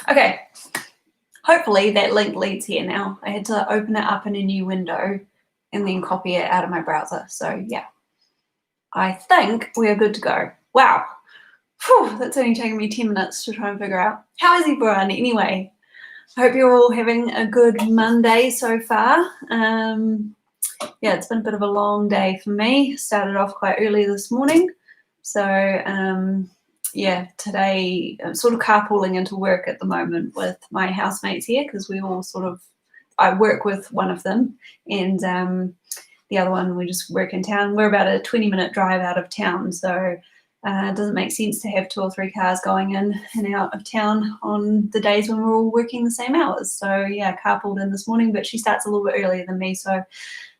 Okay, hopefully that link leads here now. I had to open it up in a new window and then copy it out of my browser. So yeah, I think we're good to go. Wow, whew, that's only taken me 10 minutes to try and figure out. How is everyone anyway? I hope you're all having a good Monday so far. Yeah, it's been a bit of a long day for me. Started off quite early this morning. So yeah, today I'm sort of carpooling into work at the moment with my housemates here because we all I work with one of them and the other one we just work in town. We're about a 20-minute drive out of town, so it doesn't make sense to have 2 or 3 cars going in and out of town on the days when we're all working the same hours. So yeah, carpooled in this morning, but she starts a little bit earlier than me, so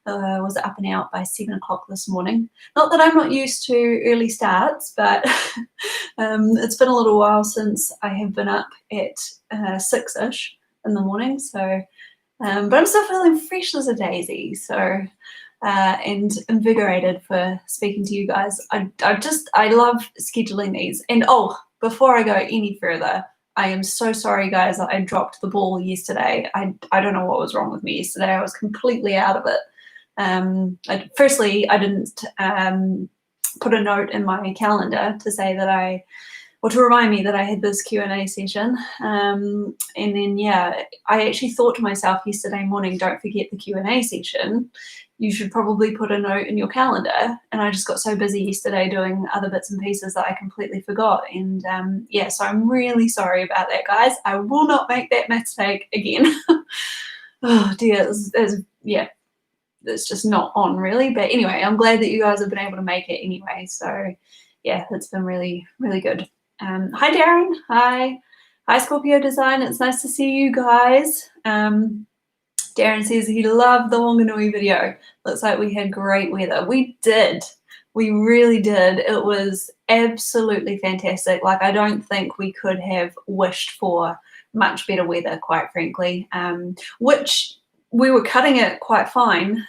I was up and out by 7 o'clock this morning. Not that I'm not used to early starts, but it's been a little while since I have been up at 6-ish in the morning. So, but I'm still feeling fresh as a daisy. So, and invigorated for speaking to you guys. I love scheduling these. And oh, before I go any further, I am so sorry, guys, that I dropped the ball yesterday. I don't know what was wrong with me yesterday. I was completely out of it. Firstly, I didn't put a note in my calendar to say that to remind me that I had this Q&A session. And then, yeah, I actually thought to myself yesterday morning, don't forget the Q&A session. You should probably put a note in your calendar. And I just got so busy yesterday doing other bits and pieces that I completely forgot. And yeah, so I'm really sorry about that, guys. I will not make that mistake again. Oh dear, yeah. It's just not on really, but anyway, I'm glad that you guys have been able to make it anyway. So yeah, it's been really, really good. Hi Darren, hi Scorpio Design, it's nice to see you guys. Darren says he loved the Whanganui video. Looks like we had great weather. We did, we really did. It was absolutely fantastic. Like, I don't think we could have wished for much better weather, quite frankly, which we were cutting it quite fine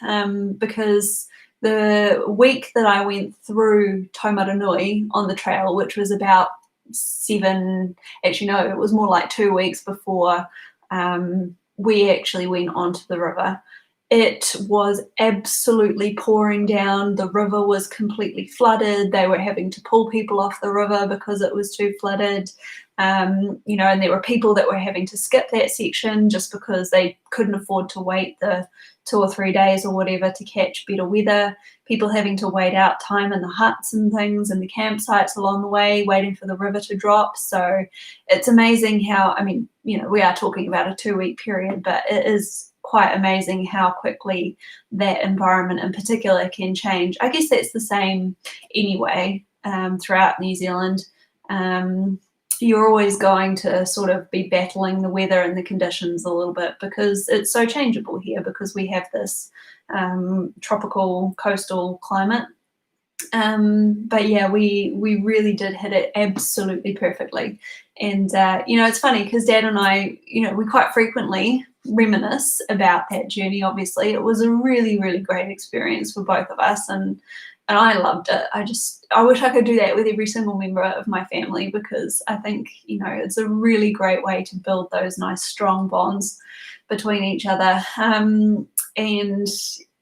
because the week that I went through Taumaranui on the trail, which was about 7, actually no, it was more like 2 weeks before we actually went onto the river, it was absolutely pouring down. The river was completely flooded. They were having to pull people off the river because it was too flooded. You know, and there were people that were having to skip that section just because they couldn't afford to wait the 2 or 3 days or whatever to catch better weather. People having to wait out time in the huts and things and the campsites along the way, waiting for the river to drop. So it's amazing how, I mean, you know, we are talking about a 2-week period, but it is quite amazing how quickly that environment in particular can change. I guess that's the same anyway throughout New Zealand. You're always going to sort of be battling the weather and the conditions a little bit because it's so changeable here because we have this tropical coastal climate. But yeah, we really did hit it absolutely perfectly. And, you know, it's funny because Dad and I, you know, we quite frequently reminisce about that journey. Obviously, it was a really, really great experience for both of us. And I loved it. I wish I could do that with every single member of my family because I think, you know, it's a really great way to build those nice, strong bonds between each other. And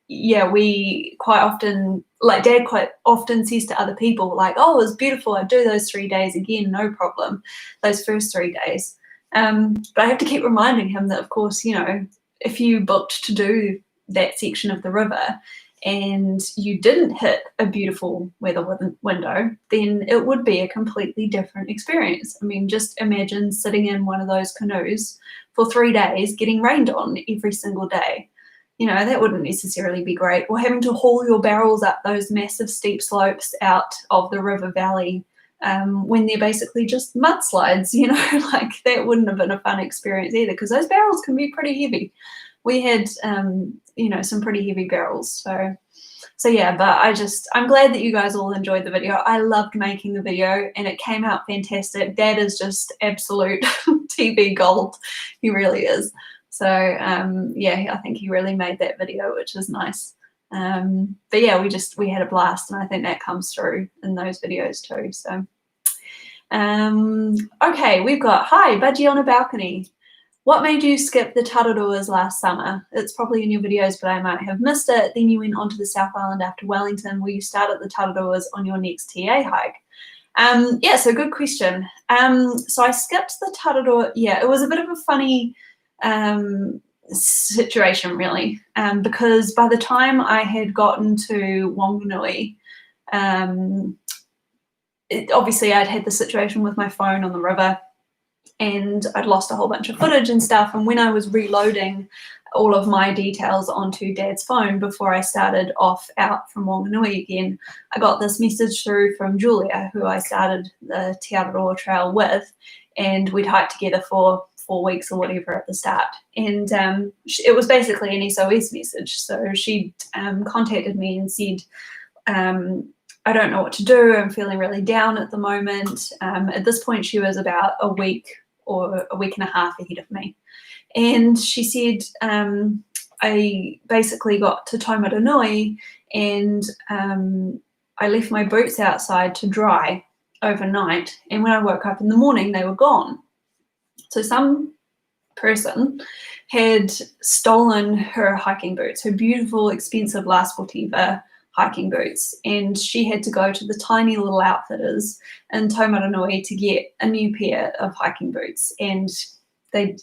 yeah, we quite often, like Dad quite often says to other people, like, oh, it was beautiful. I'd do those 3 days again, no problem, those first 3 days. But I have to keep reminding him that, of course, you know, if you booked to do that section of the river and you didn't hit a beautiful weather window, then it would be a completely different experience. I mean, just imagine sitting in one of those canoes for 3 days getting rained on every single day. You know, that wouldn't necessarily be great. Or having to haul your barrels up those massive steep slopes out of the river valley when they're basically just mudslides, you know, like that wouldn't have been a fun experience either because those barrels can be pretty heavy. We had, you know, some pretty heavy barrels. So yeah, but I'm glad that you guys all enjoyed the video. I loved making the video and it came out fantastic. Dad is just absolute TV gold. He really is. So yeah, I think he really made that video, which is nice. But yeah, we had a blast and I think that comes through in those videos too. So Okay, we've got, hi, Budgie on a balcony. What made you skip the Tararuas last summer? It's probably in your videos, but I might have missed it. Then you went on to the South Island after Wellington. Will you start at the Tararuas on your next TA hike? Yeah, so good question. So I skipped the Tararua. Yeah, it was a bit of a funny situation, really, because by the time I had gotten to Whanganui, obviously I'd had the situation with my phone on the river, and I'd lost a whole bunch of footage and stuff. And when I was reloading all of my details onto Dad's phone before I started off out from Whanganui again, I got this message through from Julia, who I started the Te Araroa trail with, and we'd hiked together for 4 weeks or whatever at the start. And it was basically an SOS message. So she contacted me and said, I don't know what to do. I'm feeling really down at the moment. At this point, she was about a week or a week and a half ahead of me. And she said, I basically got to Taumarunui and I left my boots outside to dry overnight. And when I woke up in the morning, they were gone. So some person had stolen her hiking boots, her beautiful, expensive La Sportiva hiking boots, and she had to go to the tiny little outfitters in Taumarunui to get a new pair of hiking boots, and they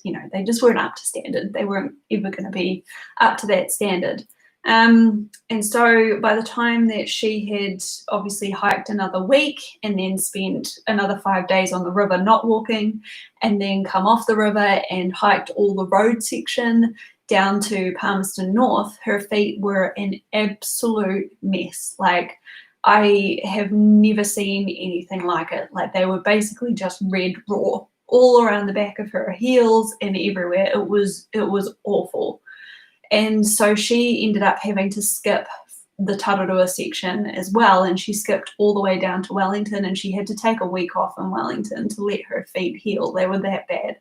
just weren't up to standard. They weren't ever going to be up to that standard. And so by the time that she had obviously hiked another week and then spent another 5 days on the river not walking, and then come off the river and hiked all the road section down to Palmerston North, her feet were an absolute mess. Like, I have never seen anything like it. Like, they were basically just red raw all around the back of her heels and everywhere. It was awful. And so she ended up having to skip the Tararua section as well, and she skipped all the way down to Wellington, and she had to take a week off in Wellington to let her feet heal. They were that bad.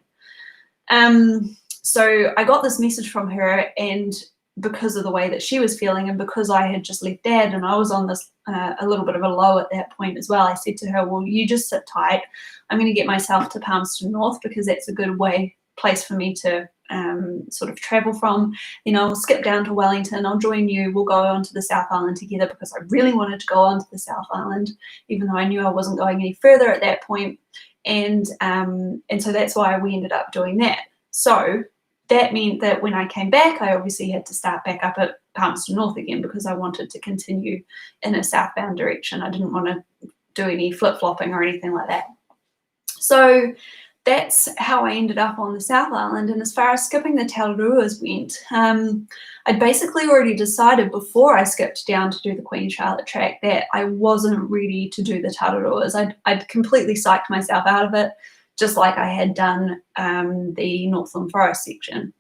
So I got this message from her, and because of the way that she was feeling and because I had just left Dad and I was on this a little bit of a low at that point as well, I said to her, well, you just sit tight. I'm going to get myself to Palmerston North because that's a good place for me to sort of travel from. You know, I'll skip down to Wellington, I'll join you, we'll go on to the South Island together, because I really wanted to go on to the South Island, even though I knew I wasn't going any further at that point. And so that's why we ended up doing that. So that meant that when I came back, I obviously had to start back up at Palmerston North again, because I wanted to continue in a southbound direction. I didn't want to do any flip-flopping or anything like that. So that's how I ended up on the South Island. And as far as skipping the Tararuas went, I'd basically already decided before I skipped down to do the Queen Charlotte track that I wasn't ready to do the Tararuas. I'd completely psyched myself out of it, just like I had done the Northland Forest section.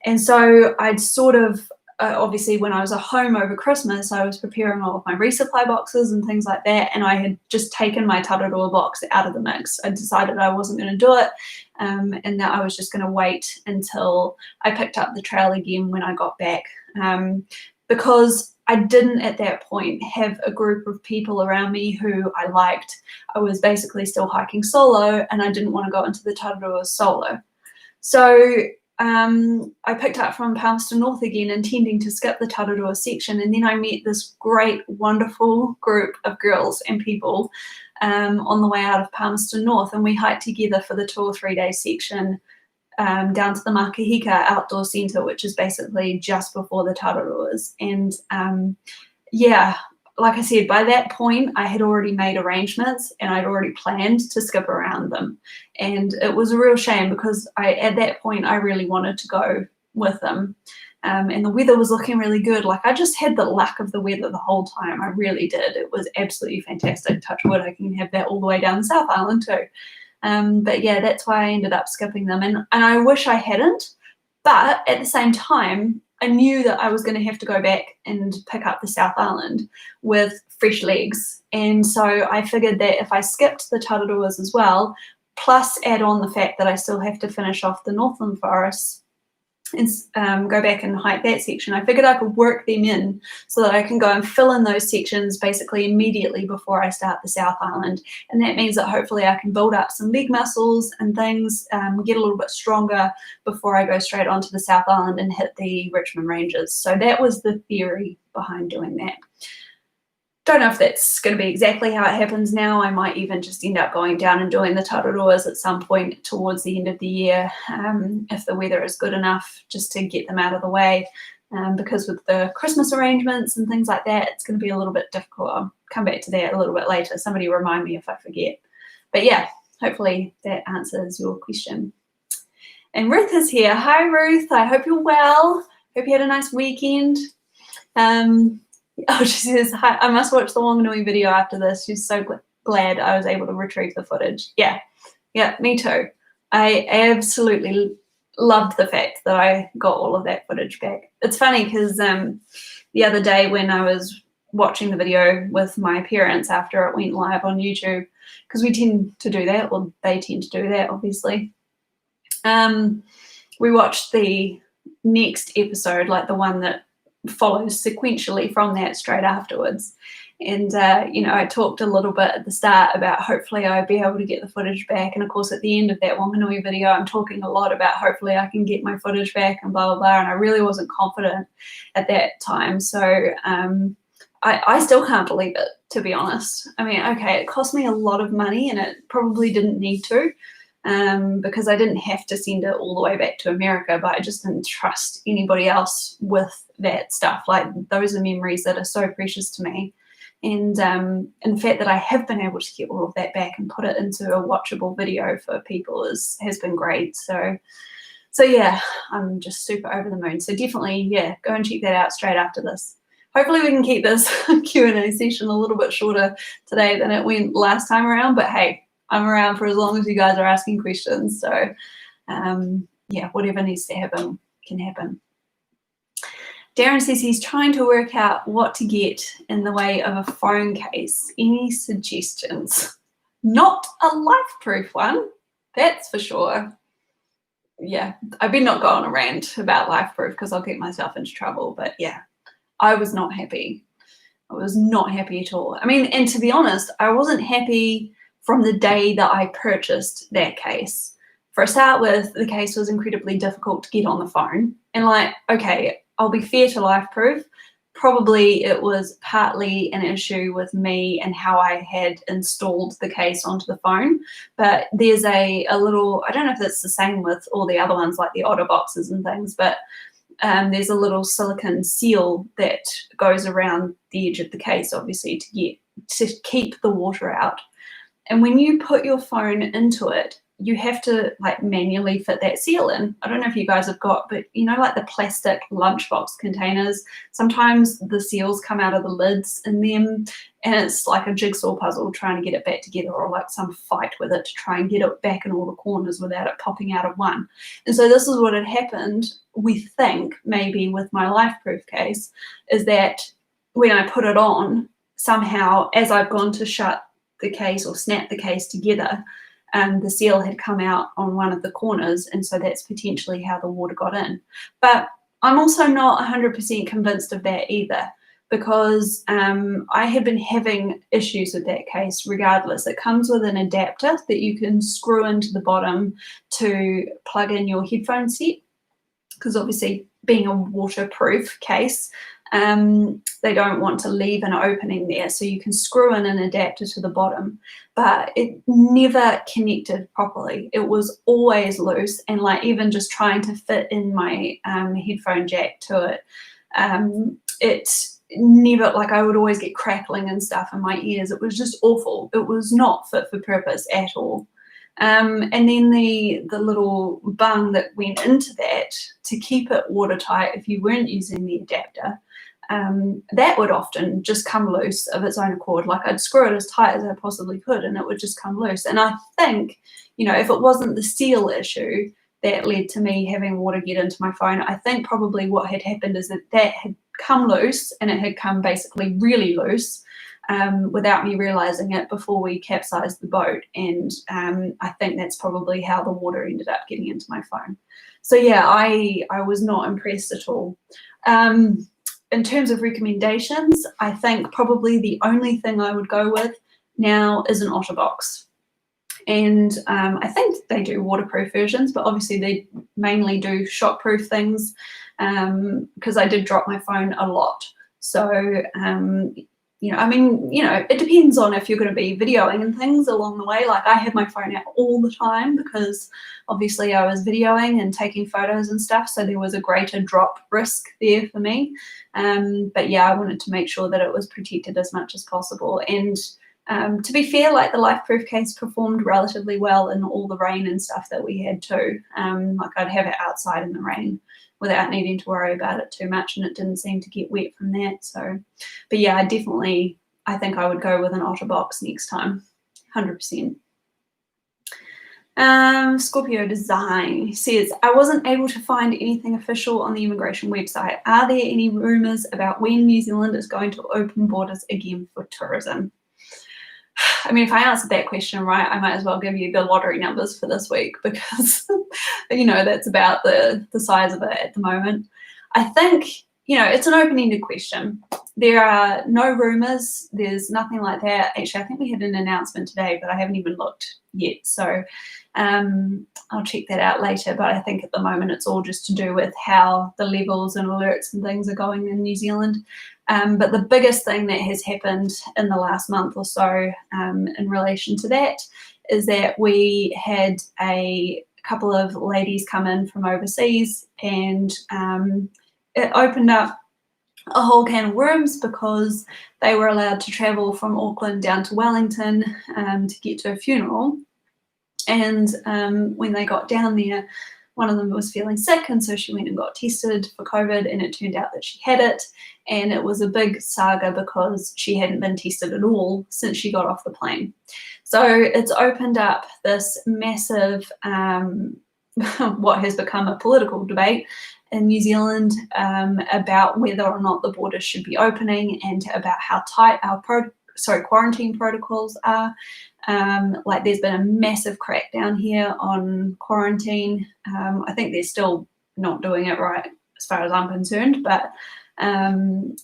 And so I'd sort of, obviously when I was at home over Christmas, I was preparing all of my resupply boxes and things like that, and I had just taken my Tararua box out of the mix. I decided I wasn't going to do it, and that I was just going to wait until I picked up the trail again when I got back, because I didn't at that point have a group of people around me who I liked. I was basically still hiking solo, and I didn't want to go into the Tararuas solo. So I picked up from Palmerston North again, intending to skip the Tararua section, and then I met this great, wonderful group of girls and people on the way out of Palmerston North, and we hiked together for the 2 or 3 day section down to the Makahika Outdoor Centre, which is basically just before the Tararuas. And yeah, like I said, by that point I had already made arrangements and I'd already planned to skip around them, and it was a real shame because at that point I really wanted to go with them, and the weather was looking really good. Like, I just had the luck of the weather the whole time. I really did. It was absolutely fantastic. Touch wood, I can have that all the way down the South Island too. But yeah, that's why I ended up skipping them, and I wish I hadn't, but at the same time I knew that I was going to have to go back and pick up the South Island with fresh legs. And so I figured that if I skipped the Tararuas as well, plus add on the fact that I still have to finish off the Northland Forest, and go back and hike that section. I figured I could work them in so that I can go and fill in those sections basically immediately before I start the South Island. And that means that hopefully I can build up some leg muscles and things, get a little bit stronger before I go straight onto the South Island and hit the Richmond Ranges. So that was the theory behind doing that. Don't know if that's going to be exactly how it happens now. I might even just end up going down and doing the Tararuas at some point towards the end of the year, if the weather is good enough, just to get them out of the way. Because with the Christmas arrangements and things like that, it's going to be a little bit difficult. I'll come back to that a little bit later. Somebody remind me if I forget. But yeah, hopefully that answers your question. And Ruth is here. Hi, Ruth. I hope you're well. Hope you had a nice weekend. Oh, she says, hi, I must watch the Whanganui video after this. She's so glad I was able to retrieve the footage. Yeah, me too. I absolutely loved the fact that I got all of that footage back. It's funny because the other day when I was watching the video with my parents after it went live on YouTube, because we tend to do that, or they tend to do that, obviously. We watched the next episode, like the one that follows sequentially from that straight afterwards. And, I talked a little bit at the start about hopefully I'll be able to get the footage back. And of course, at the end of that Whanganui video, I'm talking a lot about hopefully I can get my footage back and blah, blah, blah. And I really wasn't confident at that time. So I still can't believe it, to be honest. I mean, okay, it cost me a lot of money and it probably didn't need to. Because I didn't have to send it all the way back to America, but I just didn't trust anybody else with that stuff. Like, those are memories that are so precious to me. And the fact that I have been able to get all of that back and put it into a watchable video for people has been great. So yeah, I'm just super over the moon. So definitely, yeah, go and check that out straight after this. Hopefully we can keep this Q&A session a little bit shorter today than it went last time around, but hey, I'm around for as long as you guys are asking questions. So yeah, whatever needs to happen can happen. Darren says he's trying to work out what to get in the way of a phone case. Any suggestions? Not a life-proof one, that's for sure. Yeah, I better not go on a rant about life-proof because I'll get myself into trouble. But yeah, I was not happy. I was not happy at all. I mean, and to be honest, I wasn't happy from the day that I purchased that case. For a start with, the case was incredibly difficult to get on the phone. And like, okay, I'll be fair to Lifeproof. Probably it was partly an issue with me and how I had installed the case onto the phone. But there's a little, I don't know if it's the same with all the other ones like the Otter boxes and things, but there's a little silicone seal that goes around the edge of the case, obviously, to keep the water out. And when you put your phone into it, you have to like manually fit that seal in. I don't know if you guys have got, but you know, like the plastic lunchbox containers, sometimes the seals come out of the lids in them and it's like a jigsaw puzzle trying to get it back together, or like some fight with it to try and get it back in all the corners without it popping out of one. And so this is what had happened, we think, maybe with my Lifeproof case, is that when I put it on, somehow as I've gone to shut the case or snap the case together, the seal had come out on one of the corners, and so that's potentially how the water got in. But I'm also not 100% convinced of that either, because I had been having issues with that case regardless. It comes with an adapter that you can screw into the bottom to plug in your headphone set, because obviously being a waterproof case, they don't want to leave an opening there, so you can screw in an adapter to the bottom, but it never connected properly. It was always loose, and like even just trying to fit in my headphone jack to it, it never, like I would always get crackling and stuff in my ears. It was just awful. It was not fit for purpose at all. And then the little bung that went into that to keep it watertight if you weren't using the adapter, that would often just come loose of its own accord. Like I'd screw it as tight as I possibly could and it would just come loose. And I think, you know, if it wasn't the seal issue that led to me having water get into my phone, I think probably what had happened is that had come loose, and it had come basically really loose. without me realizing it before we capsized the boat. And I think that's probably how the water ended up getting into my phone. So yeah, I was not impressed at all. In terms of recommendations, I think probably the only thing I would go with now is an OtterBox. And I think they do waterproof versions, but obviously they mainly do shockproof things, because I did drop my phone a lot. So, you know, I mean, you know, it depends on if you're going to be videoing and things along the way. Like I had my phone out all the time because obviously I was videoing and taking photos and stuff. So there was a greater drop risk there for me. But yeah, I wanted to make sure that it was protected as much as possible. And to be fair, like the LifeProof case performed relatively well in all the rain and stuff that we had too. Like I'd have it outside in the rain without needing to worry about it too much, and it didn't seem to get wet from that. So, but yeah, I think I would go with an OtterBox next time, 100%. Scorpio Design says, I wasn't able to find anything official on the immigration website. Are there any rumours about when New Zealand is going to open borders again for tourism? I mean, if I answered that question right, I might as well give you the lottery numbers for this week because, you know, that's about the size of it at the moment. I think, you know, it's an open-ended question. There are no rumours. There's nothing like that. Actually, I think we had an announcement today, but I haven't even looked yet. So I'll check that out later. But I think at the moment it's all just to do with how the levels and alerts and things are going in New Zealand. But the biggest thing that has happened in the last month or so in relation to that is that we had a couple of ladies come in from overseas, and it opened up a whole can of worms because they were allowed to travel from Auckland down to Wellington to get to a funeral. And when they got down there, one of them was feeling sick, and so she went and got tested for COVID, and it turned out that she had it. And it was a big saga because she hadn't been tested at all since she got off the plane. So it's opened up this massive, what has become a political debate in New Zealand about whether or not the borders should be opening, and about how tight our quarantine protocols are. Like there's been a massive crackdown here on quarantine. I think they're still not doing it right as far as I'm concerned, but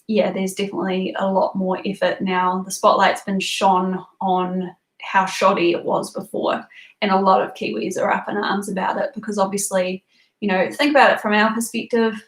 yeah, there's definitely a lot more effort now. The spotlight's been shone on how shoddy it was before, and a lot of Kiwis are up in arms about it because obviously, you know, think about it from our perspective.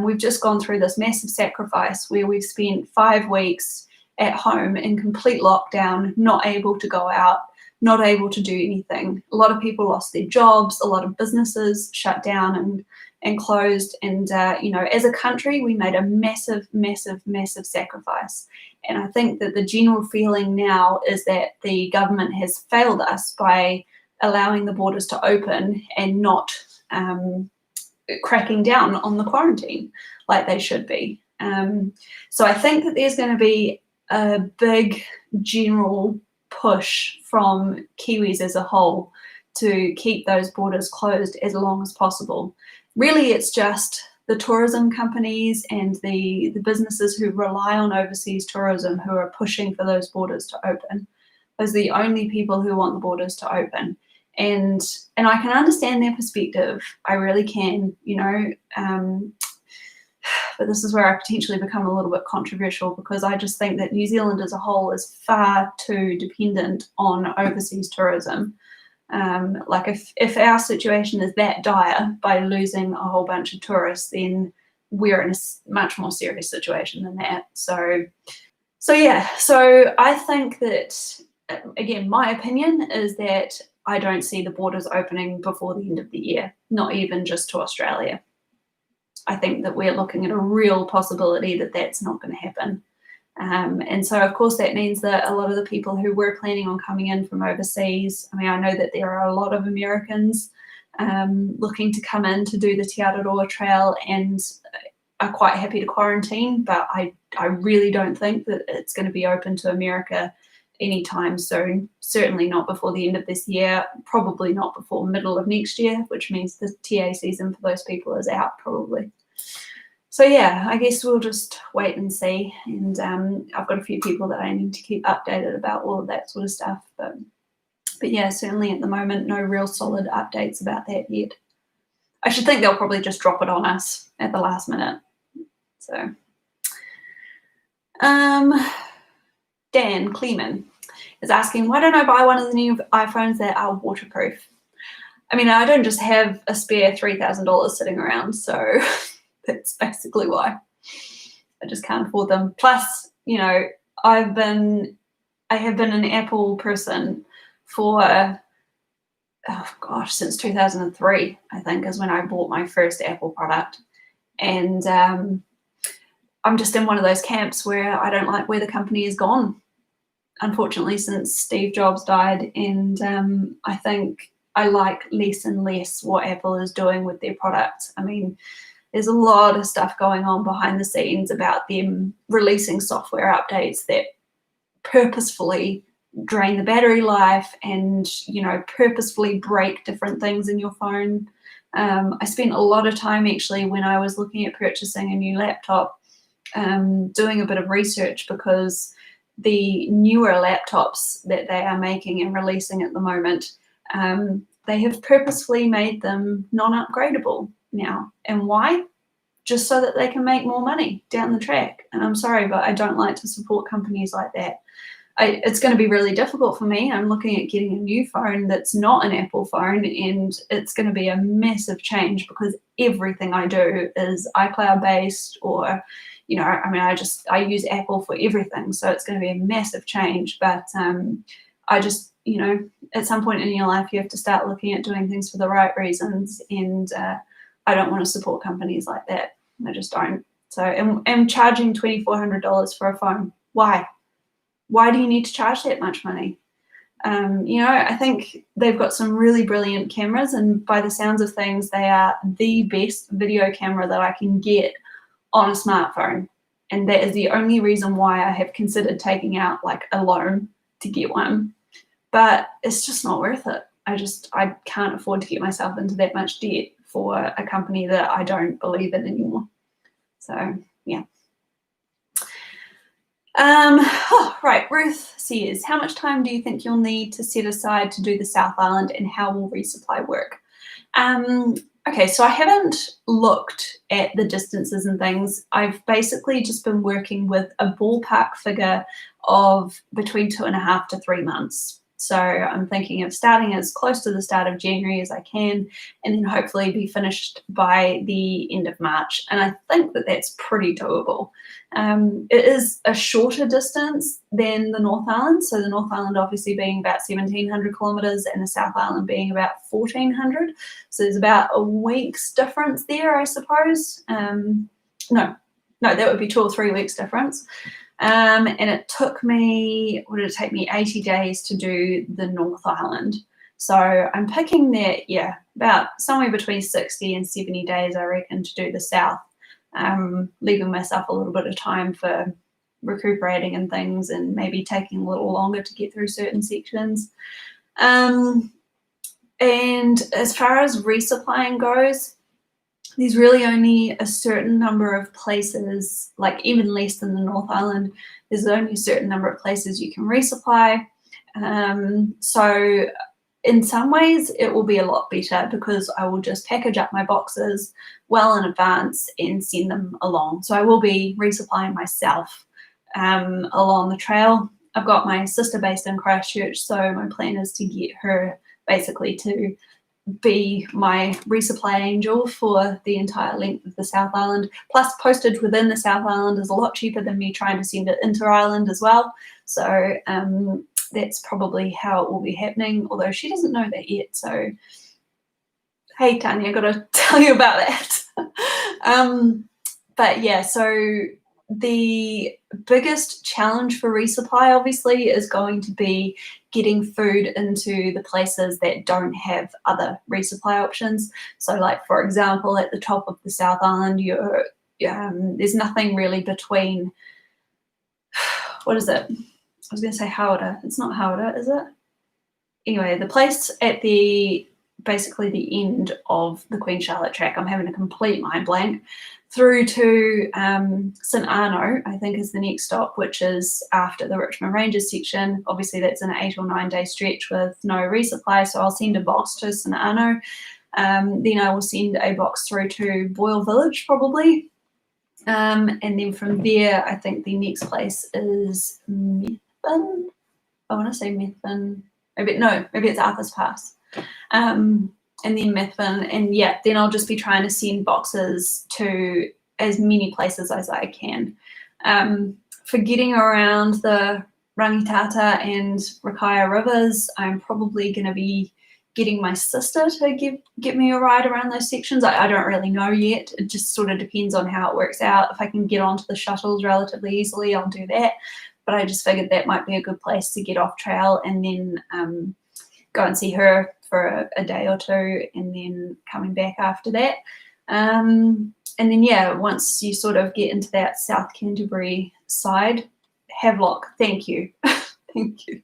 We've just gone through this massive sacrifice where we've spent 5 weeks at home in complete lockdown, not able to go out, not able to do anything. A lot of people lost their jobs, a lot of businesses shut down and closed. And, you know, as a country, we made a massive, massive, massive sacrifice. And I think that the general feeling now is that the government has failed us by allowing the borders to open and not cracking down on the quarantine like they should be. So I think that there's going to be a big general push from Kiwis as a whole to keep those borders closed as long as possible. Really, it's just the tourism companies and the businesses who rely on overseas tourism who are pushing for those borders to open. Those are the only people who want the borders to open. And I can understand their perspective. I really can, you know, but this is where I potentially become a little bit controversial because I just think that New Zealand as a whole is far too dependent on overseas tourism. Like if our situation is that dire by losing a whole bunch of tourists, then we're in a much more serious situation than that. So yeah, so I think that, again, my opinion is that I don't see the borders opening before the end of the year, not even just to Australia. I think that we're looking at a real possibility that that's not going to happen. And so, of course, that means that a lot of the people who were planning on coming in from overseas, I mean, I know that there are a lot of Americans looking to come in to do the Te Araroa trail and are quite happy to quarantine, but I really don't think that it's going to be open to America anytime soon. Certainly not before the end of this year, probably not before middle of next year, which means the TA season for those people is out probably. So yeah, I guess we'll just wait and see. And I've got a few people that I need to keep updated about all of that sort of stuff. But yeah, certainly at the moment, no real solid updates about that yet. I should think they'll probably just drop it on us at the last minute. So, Dan Kleeman is asking, why don't I buy one of the new iPhones that are waterproof? I mean, I don't just have a spare $3,000 sitting around, so that's basically why. I just can't afford them. Plus, you know, I have been an Apple person for, oh gosh, since 2003, I think, is when I bought my first Apple product. And I'm just in one of those camps where I don't like where the company has gone, unfortunately, since Steve Jobs died. And I think I like less and less what Apple is doing with their products. I mean, there's a lot of stuff going on behind the scenes about them releasing software updates that purposefully drain the battery life and, you know, purposefully break different things in your phone. I spent a lot of time actually when I was looking at purchasing a new laptop, doing a bit of research, because the newer laptops that they are making and releasing at the moment, they have purposefully made them non-upgradable now. And why? Just so that they can make more money down the track. And I'm sorry, but I don't like to support companies like that. It's going to be really difficult for me. I'm looking at getting a new phone that's not an Apple phone, and it's going to be a massive change because everything I do is iCloud based, or, you know, I mean, I use Apple for everything. So it's going to be a massive change. But I just, you know, at some point in your life, you have to start looking at doing things for the right reasons. And I don't want to support companies like that. I just don't. So I'm charging $2,400 for a phone. Why? Why do you need to charge that much money? You know, I think they've got some really brilliant cameras, and by the sounds of things, they are the best video camera that I can get on a smartphone. And that is the only reason why I have considered taking out like a loan to get one. But it's just not worth it. I can't afford to get myself into that much debt for a company that I don't believe in anymore. So yeah. Right, Ruth says, how much time do you think you'll need to set aside to do the South Island, and how will resupply work? Okay, so I haven't looked at the distances and things. I've basically just been working with a ballpark figure of between 2.5 to 3 months. So I'm thinking of starting as close to the start of January as I can, and then hopefully be finished by the end of March. And I think that that's pretty doable. It is a shorter distance than the North Island. So the North Island obviously being about 1,700 kilometres and the South Island being about 1,400. So there's about a week's difference there, I suppose. No, that would be 2 or 3 weeks difference. And it took me, what did it take me? 80 days to do the North Island. So I'm picking that, yeah, about somewhere between 60 and 70 days, I reckon, to do the South. Leaving myself a little bit of time for recuperating and things, and maybe taking a little longer to get through certain sections. And as far as resupplying goes, there's really only a certain number of places, like even less than the North Island, there's only a certain number of places you can resupply. So in some ways it will be a lot better because I will just package up my boxes well in advance and send them along. So I will be resupplying myself along the trail. I've got my sister based in Christchurch, so my plan is to get her basically to be my resupply angel for the entire length of the South Island. Plus postage within the South Island is a lot cheaper than me trying to send it inter-island as well. So that's probably how it will be happening, although she doesn't know that yet. So hey Tanya, I got to tell you about that. But yeah, so the biggest challenge for resupply obviously is going to be getting food into the places that don't have other resupply options. So like, for example, at the top of the South Island, there's nothing really between, what is it? I was going to say Howrah. It's not Howrah, is it? Anyway, the place at basically the end of the Queen Charlotte track, I'm having a complete mind blank. through to St Arno, I think is the next stop, which is after the Richmond Rangers section. Obviously that's an 8 or 9 day stretch with no resupply, so I'll send a box to St Arno. Then I will send a box through to Boyle Village probably. And then from there, I think the next place is Methven. I want to say Methven. Maybe it's Arthur's Pass. And then Methven, and yeah, then I'll just be trying to send boxes to as many places as I can. For getting around the Rangitata and Rakaia rivers, I'm probably going to be getting my sister to get me a ride around those sections. I don't really know yet. It just sort of depends on how it works out. If I can get onto the shuttles relatively easily, I'll do that. But I just figured that might be a good place to get off trail and then go and see her for a day or two, and then coming back after that. And then, yeah, once you sort of get into that South Canterbury side, Havelock, thank you. Thank you.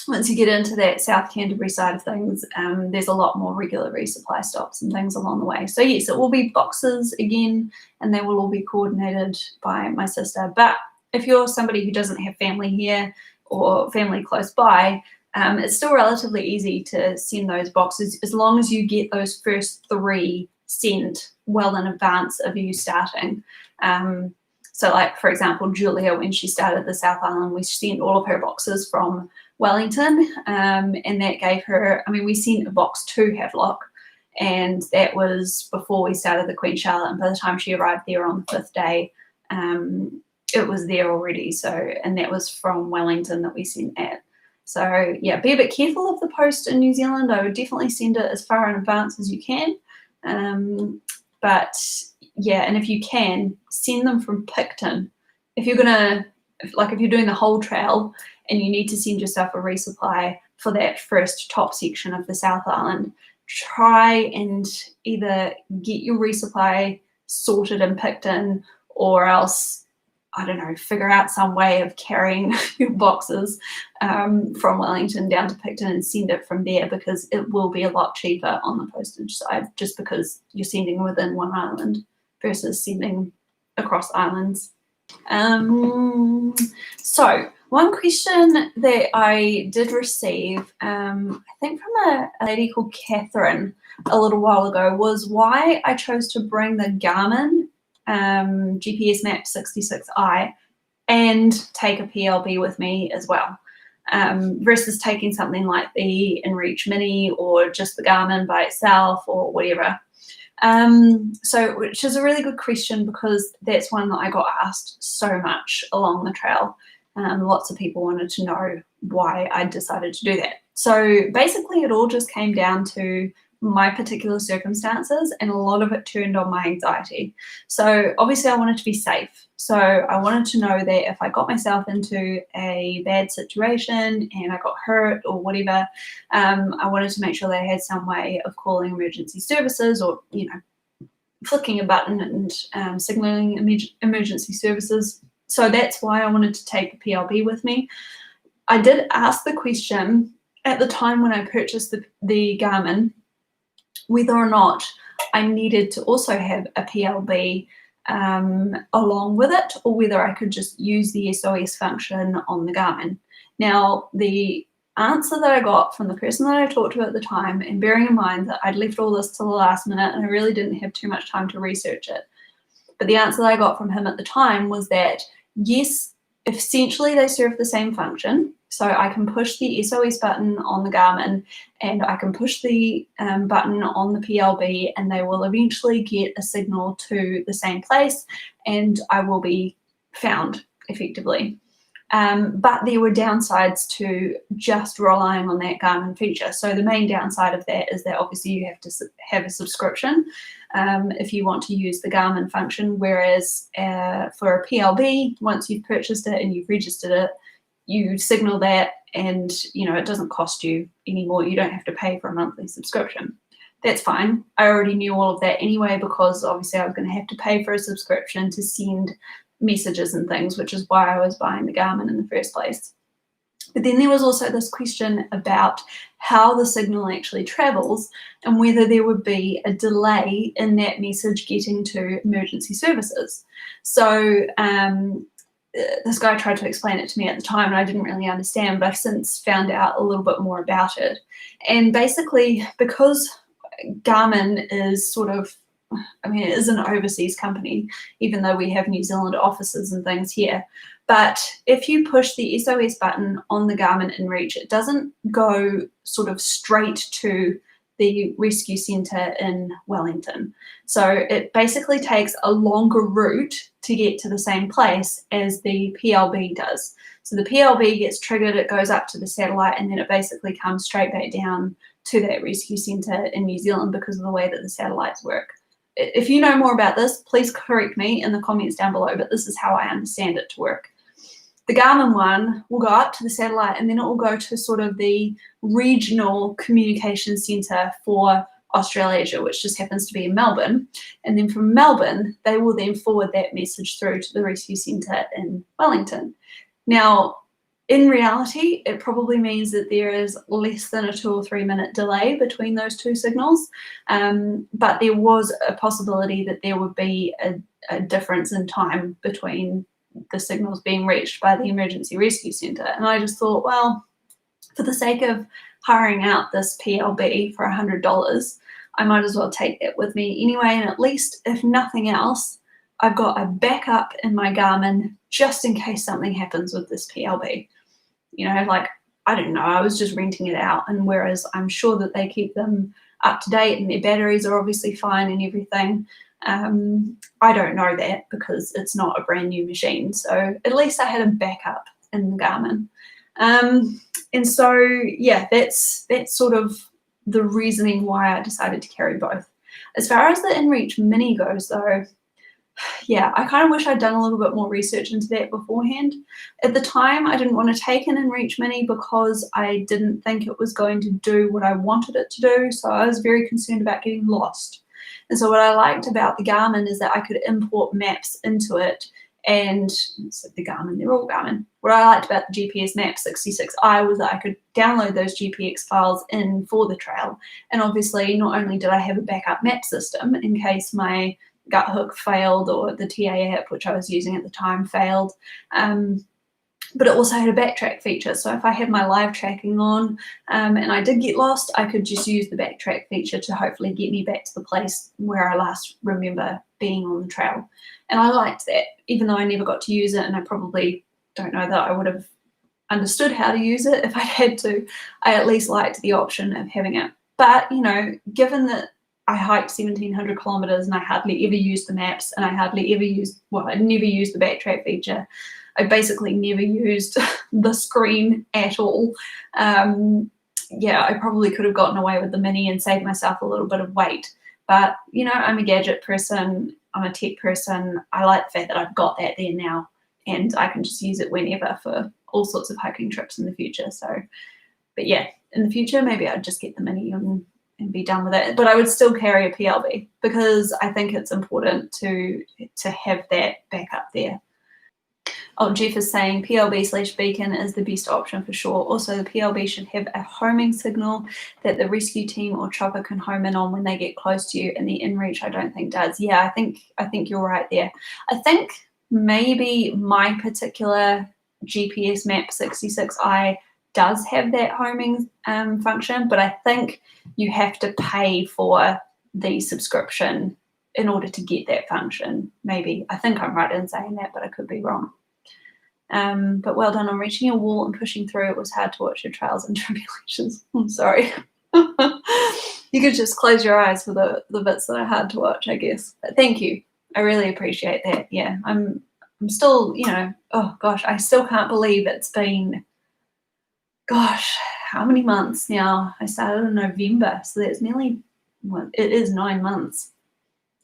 Once you get into that South Canterbury side of things, there's a lot more regular resupply stops and things along the way. So yes, it will be boxes again, and they will all be coordinated by my sister. But if you're somebody who doesn't have family here or family close by, it's still relatively easy to send those boxes as long as you get those first 3 sent well in advance of you starting. So like, for example, Julia, when she started the South Island, we sent all of her boxes from Wellington, and that gave her, I mean, we sent a box to Havelock, and that was before we started the Queen Charlotte, and by the time she arrived there on the 5th day, it was there already. So, and that was from Wellington that we sent that. So yeah, be a bit careful of the post in New Zealand. I would definitely send it as far in advance as you can. But yeah, and if you can, send them from Picton. If you're if you're doing the whole trail and you need to send yourself a resupply for that first top section of the South Island, try and either get your resupply sorted in Picton, or else, I don't know, figure out some way of carrying your boxes from Wellington down to Picton and send it from there, because it will be a lot cheaper on the postage side, just because you're sending within one island versus sending across islands. So one question that I did receive, I think from a lady called Catherine a little while ago, was why I chose to bring the Garmin GPS Map 66i and take a PLB with me as well, versus taking something like the InReach Mini or just the Garmin by itself or whatever. So, which is a really good question, because that's one that I got asked so much along the trail. Lots of people wanted to know why I decided to do that. So basically it all just came down to my particular circumstances, and a lot of it turned on my anxiety. So obviously I wanted to be safe. So I wanted to know that if I got myself into a bad situation and I got hurt or whatever, I wanted to make sure that I had some way of calling emergency services, or, you know, flicking a button and signaling emergency services. So that's why I wanted to take the PLB with me. I did ask the question at the time when I purchased the Garmin, whether or not I needed to also have a PLB along with it, or whether I could just use the SOS function on the Garmin. Now, the answer that I got from the person that I talked to at the time, and bearing in mind that I'd left all this to the last minute and I really didn't have too much time to research it, but the answer that I got from him at the time was that, yes, essentially they serve the same function. So I can push the SOS button on the Garmin and I can push the button on the PLB, and they will eventually get a signal to the same place and I will be found effectively. But there were downsides to just relying on that Garmin feature. So the main downside of that is that obviously you have to have a subscription if you want to use the Garmin function, whereas for a PLB, once you've purchased it and you've registered it, you signal that, and it doesn't cost you anymore. You don't have to pay for a monthly subscription. That's fine. I already knew all of that anyway, because obviously I was going to have to pay for a subscription to send messages and things, which is why I was buying the Garmin in the first place. But then there was also this question about how the signal actually travels and whether there would be a delay in that message getting to emergency services. So this guy tried to explain it to me at the time and I didn't really understand, but I've since found out a little bit more about it. And basically, because Garmin is sort of, I mean, it is an overseas company, even though we have New Zealand offices and things here. But if you push the SOS button on the Garmin InReach, it doesn't go sort of straight to the rescue centre in Wellington. So it basically takes a longer route to get to the same place as the PLB does. So the PLB gets triggered, it goes up to the satellite, and then it basically comes straight back down to that rescue centre in New Zealand because of the way that the satellites work. If you know more about this, please correct me in the comments down below, but this is how I understand it to work. The Garmin one will go up to the satellite and then it will go to sort of the regional communication centre for Australasia, which just happens to be in Melbourne. And then from Melbourne, they will then forward that message through to the rescue centre in Wellington. Now, in reality, it probably means that there is less than a 2 or 3 minute delay between those two signals, but there was a possibility that there would be a difference in time between the signals being reached by the emergency rescue centre. And I just thought, well, for the sake of hiring out this PLB for $100, I might as well take that with me anyway. And at least, if nothing else, I've got a backup in my Garmin just in case something happens with this PLB. You know, like, I don't know, I was just renting it out. And whereas I'm sure that they keep them up to date and their batteries are obviously fine and everything, I don't know that because it's not a brand new machine. So at least I had a backup in the Garmin. And so, yeah, that's sort of the reasoning why I decided to carry both. As far as the InReach Mini goes though, yeah, I kind of wish I'd done a little bit more research into that beforehand. At the time, I didn't want to take an InReach Mini because I didn't think it was going to do what I wanted it to do. So I was very concerned about getting lost. And so what I liked about the Garmin is that I could import maps into it. And so the Garmin, they're all Garmin. What I liked about the GPS Map 66i was that I could download those GPX files in for the trail. And obviously, not only did I have a backup map system in case my gut hook failed or the TA app, which I was using at the time, failed, but it also had a backtrack feature. So if I had my live tracking on and I did get lost, I could just use the backtrack feature to hopefully get me back to the place where I last remember being on the trail. And I liked that, even though I never got to use it, and I probably don't know that I would have understood how to use it if I had to. I at least liked the option of having it. But, you know, given that I hiked 1,700 kilometers and I hardly ever used the maps and I hardly ever used, well, I never used the backtrack feature. I basically never used the screen at all. Yeah, I probably could have gotten away with the Mini and saved myself a little bit of weight. But, you know, I'm a gadget person. I'm a tech person. I like the fact that I've got that there now and I can just use it whenever for all sorts of hiking trips in the future. So, but yeah, in the future, maybe I'd just get the Mini and be done with it. But I would still carry a PLB because I think it's important to have that backup there. Oh, Jeff is saying PLB/beacon is the best option for sure. Also, the PLB should have a homing signal that the rescue team or chopper can home in on when they get close to you, and the InReach I don't think does. Yeah, I think you're right there. I think maybe my particular GPS Map 66i does have that homing function, but I think you have to pay for the subscription in order to get that function. Maybe. I think I'm right in saying that, but I could be wrong. But well done on reaching your wall and pushing through. It was hard to watch your trials and tribulations. I'm sorry. You could just close your eyes for the bits that are hard to watch, I guess. But thank you. I really appreciate that. Yeah, I'm still, you know, oh gosh, I still can't believe it's been, gosh, how many months now? I started in November, so that's nearly, well, it is 9 months.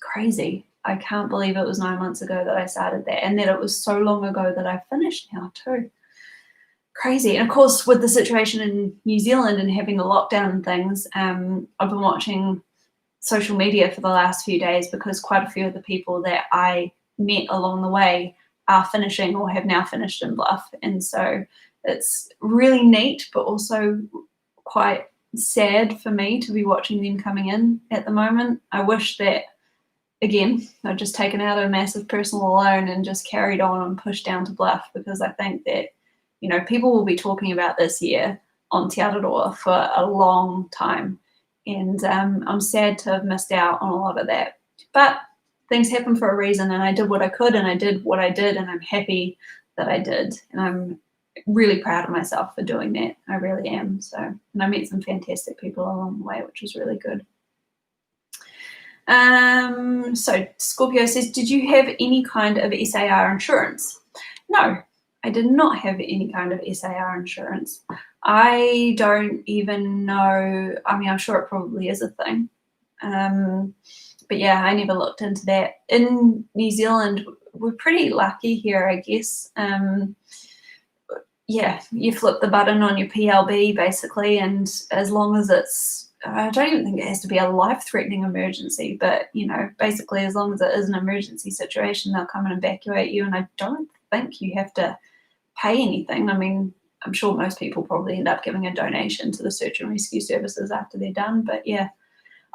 Crazy. I can't believe it was 9 months ago that I started that, and that it was so long ago that I finished now too. Crazy. And of course, with the situation in New Zealand and having the lockdown and things, I've been watching social media for the last few days because quite a few of the people that I met along the way are finishing or have now finished in Bluff. And so it's really neat, but also quite sad for me to be watching them coming in at the moment. I wish that, again, I'd just taken out a massive personal loan and just carried on and pushed down to Bluff, because I think that, you know, people will be talking about this year on Te Araroa for a long time. And I'm sad to have missed out on a lot of that. But things happen for a reason, and I did what I could, and I did what I did, and I'm happy that I did. And I'm really proud of myself for doing that. I really am. So, and I met some fantastic people along the way, which was really good. So Scorpio says, did you have any kind of SAR insurance? No, I did not have any kind of SAR insurance. I don't even know. I mean, I'm sure it probably is a thing. But yeah, I never looked into that. In New Zealand, we're pretty lucky here, I guess. Yeah, you flip the button on your PLB basically, and as long as it's, I don't even think it has to be a life-threatening emergency, but, you know, basically as long as it is an emergency situation, they'll come and evacuate you, and I don't think you have to pay anything. I mean, I'm sure most people probably end up giving a donation to the search and rescue services after they're done, but yeah.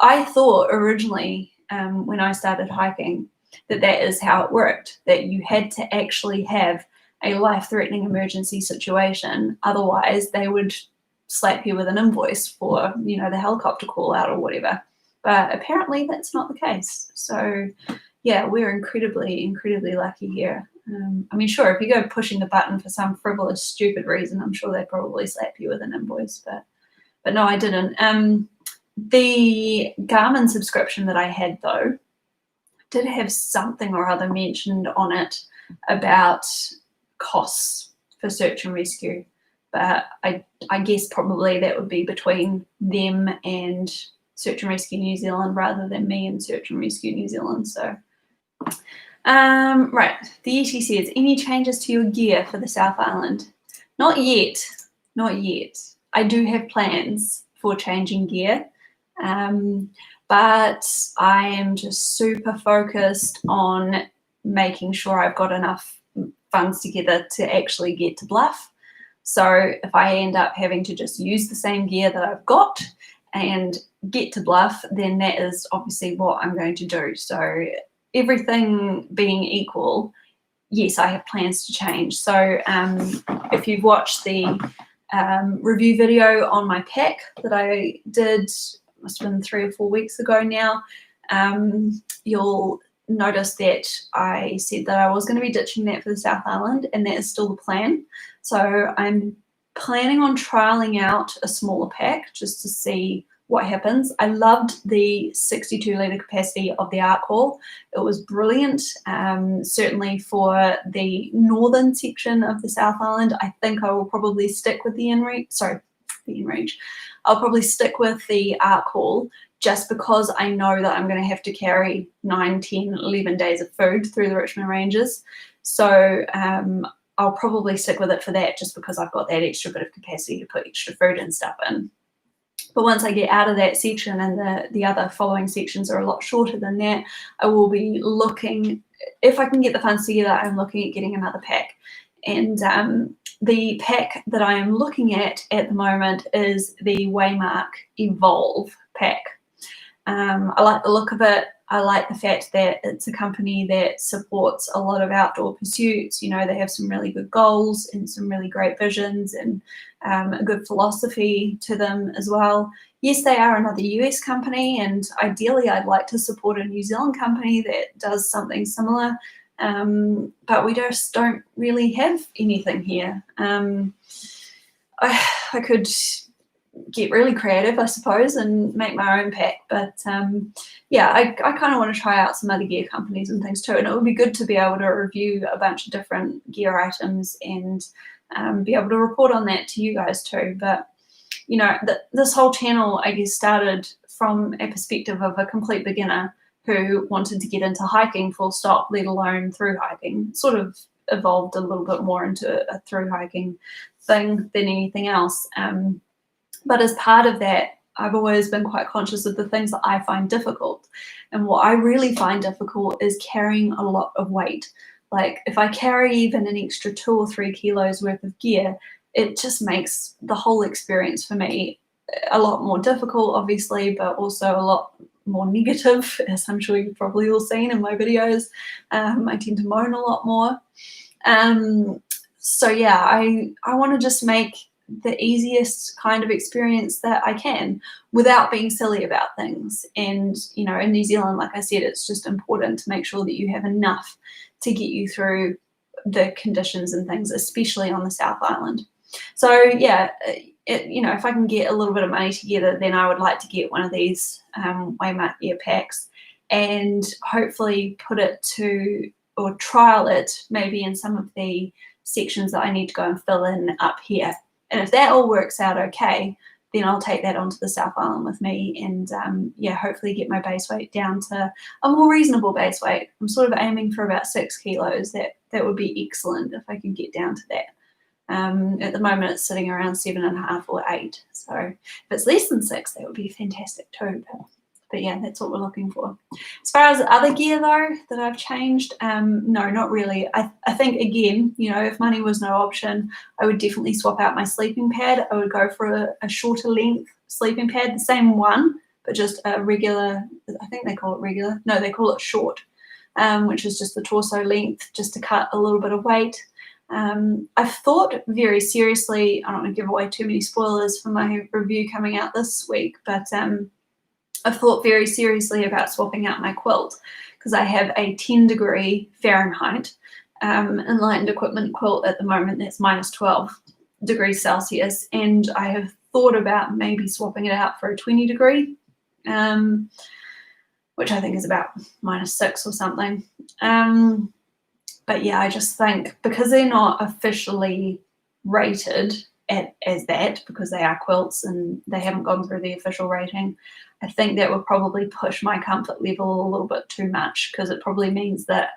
I thought originally, when I started hiking, that is how it worked, that you had to actually have a life-threatening emergency situation, otherwise they would slap you with an invoice for, you know, the helicopter call out or whatever. But apparently that's not the case. So yeah, we're incredibly lucky here. I mean, sure, if you go pushing the button for some frivolous, stupid reason, I'm sure they probably slap you with an invoice, but no, I didn't. The Garmin subscription that I had, though, did have something or other mentioned on it about costs for search and rescue, but I guess probably that would be between them and Search and Rescue New Zealand rather than me and Search and Rescue New Zealand. So right, the ET says, any changes to your gear for the South Island? Not yet. I do have plans for changing gear, but I am just super focused on making sure I've got enough funds together to actually get to Bluff. So if I end up having to just use the same gear that I've got and get to Bluff, then that is obviously what I'm going to do. So everything being equal, yes, I have plans to change. So if you've watched the review video on my pack that I did, must have been 3 or 4 weeks ago now, you'll notice that I said that I was going to be ditching that for the South Island, and that is still the plan. So I'm planning on trialing out a smaller pack just to see what happens. I loved the 62 litre capacity of the Arc Haul. It was brilliant, certainly for the northern section of the South Island. I think I will probably stick with the inReach. I'll probably stick with the Arc Haul just because I know that I'm going to have to carry 9, 10, 11 days of food through the Richmond Ranges. So I'll probably stick with it for that, just because I've got that extra bit of capacity to put extra food and stuff in. But once I get out of that section and the other following sections are a lot shorter than that, I will be looking, if I can get the funds together, I'm looking at getting another pack. And the pack that I am looking at the moment is the Waymark Evolve pack. I like the look of it. I like the fact that it's a company that supports a lot of outdoor pursuits. You know, they have some really good goals and some really great visions and a good philosophy to them as well. Yes, they are another US company, and ideally I'd like to support a New Zealand company that does something similar, but we just don't really have anything here. I could get really creative, I suppose, and make my own pack, but yeah, I kind of want to try out some other gear companies and things too, and it would be good to be able to review a bunch of different gear items and be able to report on that to you guys too. But you know, this whole channel, I guess, started from a perspective of a complete beginner who wanted to get into hiking full stop, let alone through hiking. Sort of evolved a little bit more into a through hiking thing than anything else. But as part of that, I've always been quite conscious of the things that I find difficult. And what I really find difficult is carrying a lot of weight. Like if I carry even an extra 2 or 3 kilos worth of gear, it just makes the whole experience for me a lot more difficult, obviously, but also a lot more negative, as I'm sure you've probably all seen in my videos. I tend to moan a lot more. So yeah, I want to just make the easiest kind of experience that I can without being silly about things. And, you know, in New Zealand, like I said, it's just important to make sure that you have enough to get you through the conditions and things, especially on the South Island. So yeah, you know, if I can get a little bit of money together, then I would like to get one of these Waymark Air packs and hopefully put it to, or trial it maybe in some of the sections that I need to go and fill in up here. And if that all works out okay, then I'll take that onto the South Island with me and yeah, hopefully get my base weight down to a more reasonable base weight. I'm sort of aiming for about 6 kilos. That would be excellent if I could get down to that. At the moment it's sitting around 7.5 or 8. So if it's less than 6, that would be fantastic too. But yeah, that's what we're looking for. As far as other gear though that I've changed, no, not really. I think again, you know, if money was no option, I would definitely swap out my sleeping pad. I would go for a shorter length sleeping pad, the same one, but just a regular, I think they call it regular. No, they call it short, which is just the torso length, just to cut a little bit of weight. I've thought very seriously, I don't want to give away too many spoilers for my review coming out this week, but I've thought very seriously about swapping out my quilt because I have a 10-degree Fahrenheit enlightened equipment quilt at the moment that's minus 12 degrees Celsius, and I have thought about maybe swapping it out for a 20-degree, which I think is about minus 6 or something. But yeah, I just think because they're not officially rated as that, because they are quilts and they haven't gone through the official rating, I think that would probably push my comfort level a little bit too much, because it probably means that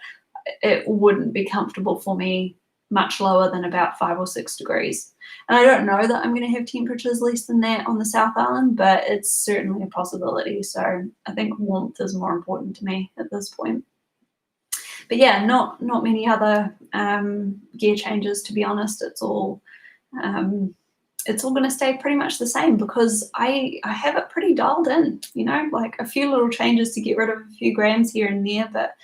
it wouldn't be comfortable for me much lower than about 5 or 6 degrees. And I don't know that I'm going to have temperatures less than that on the South Island, but it's certainly a possibility. So I think warmth is more important to me at this point. But yeah, not many other gear changes, to be honest. It's all going to stay pretty much the same because I have it pretty dialed in, you know, like a few little changes to get rid of a few grams here and there. But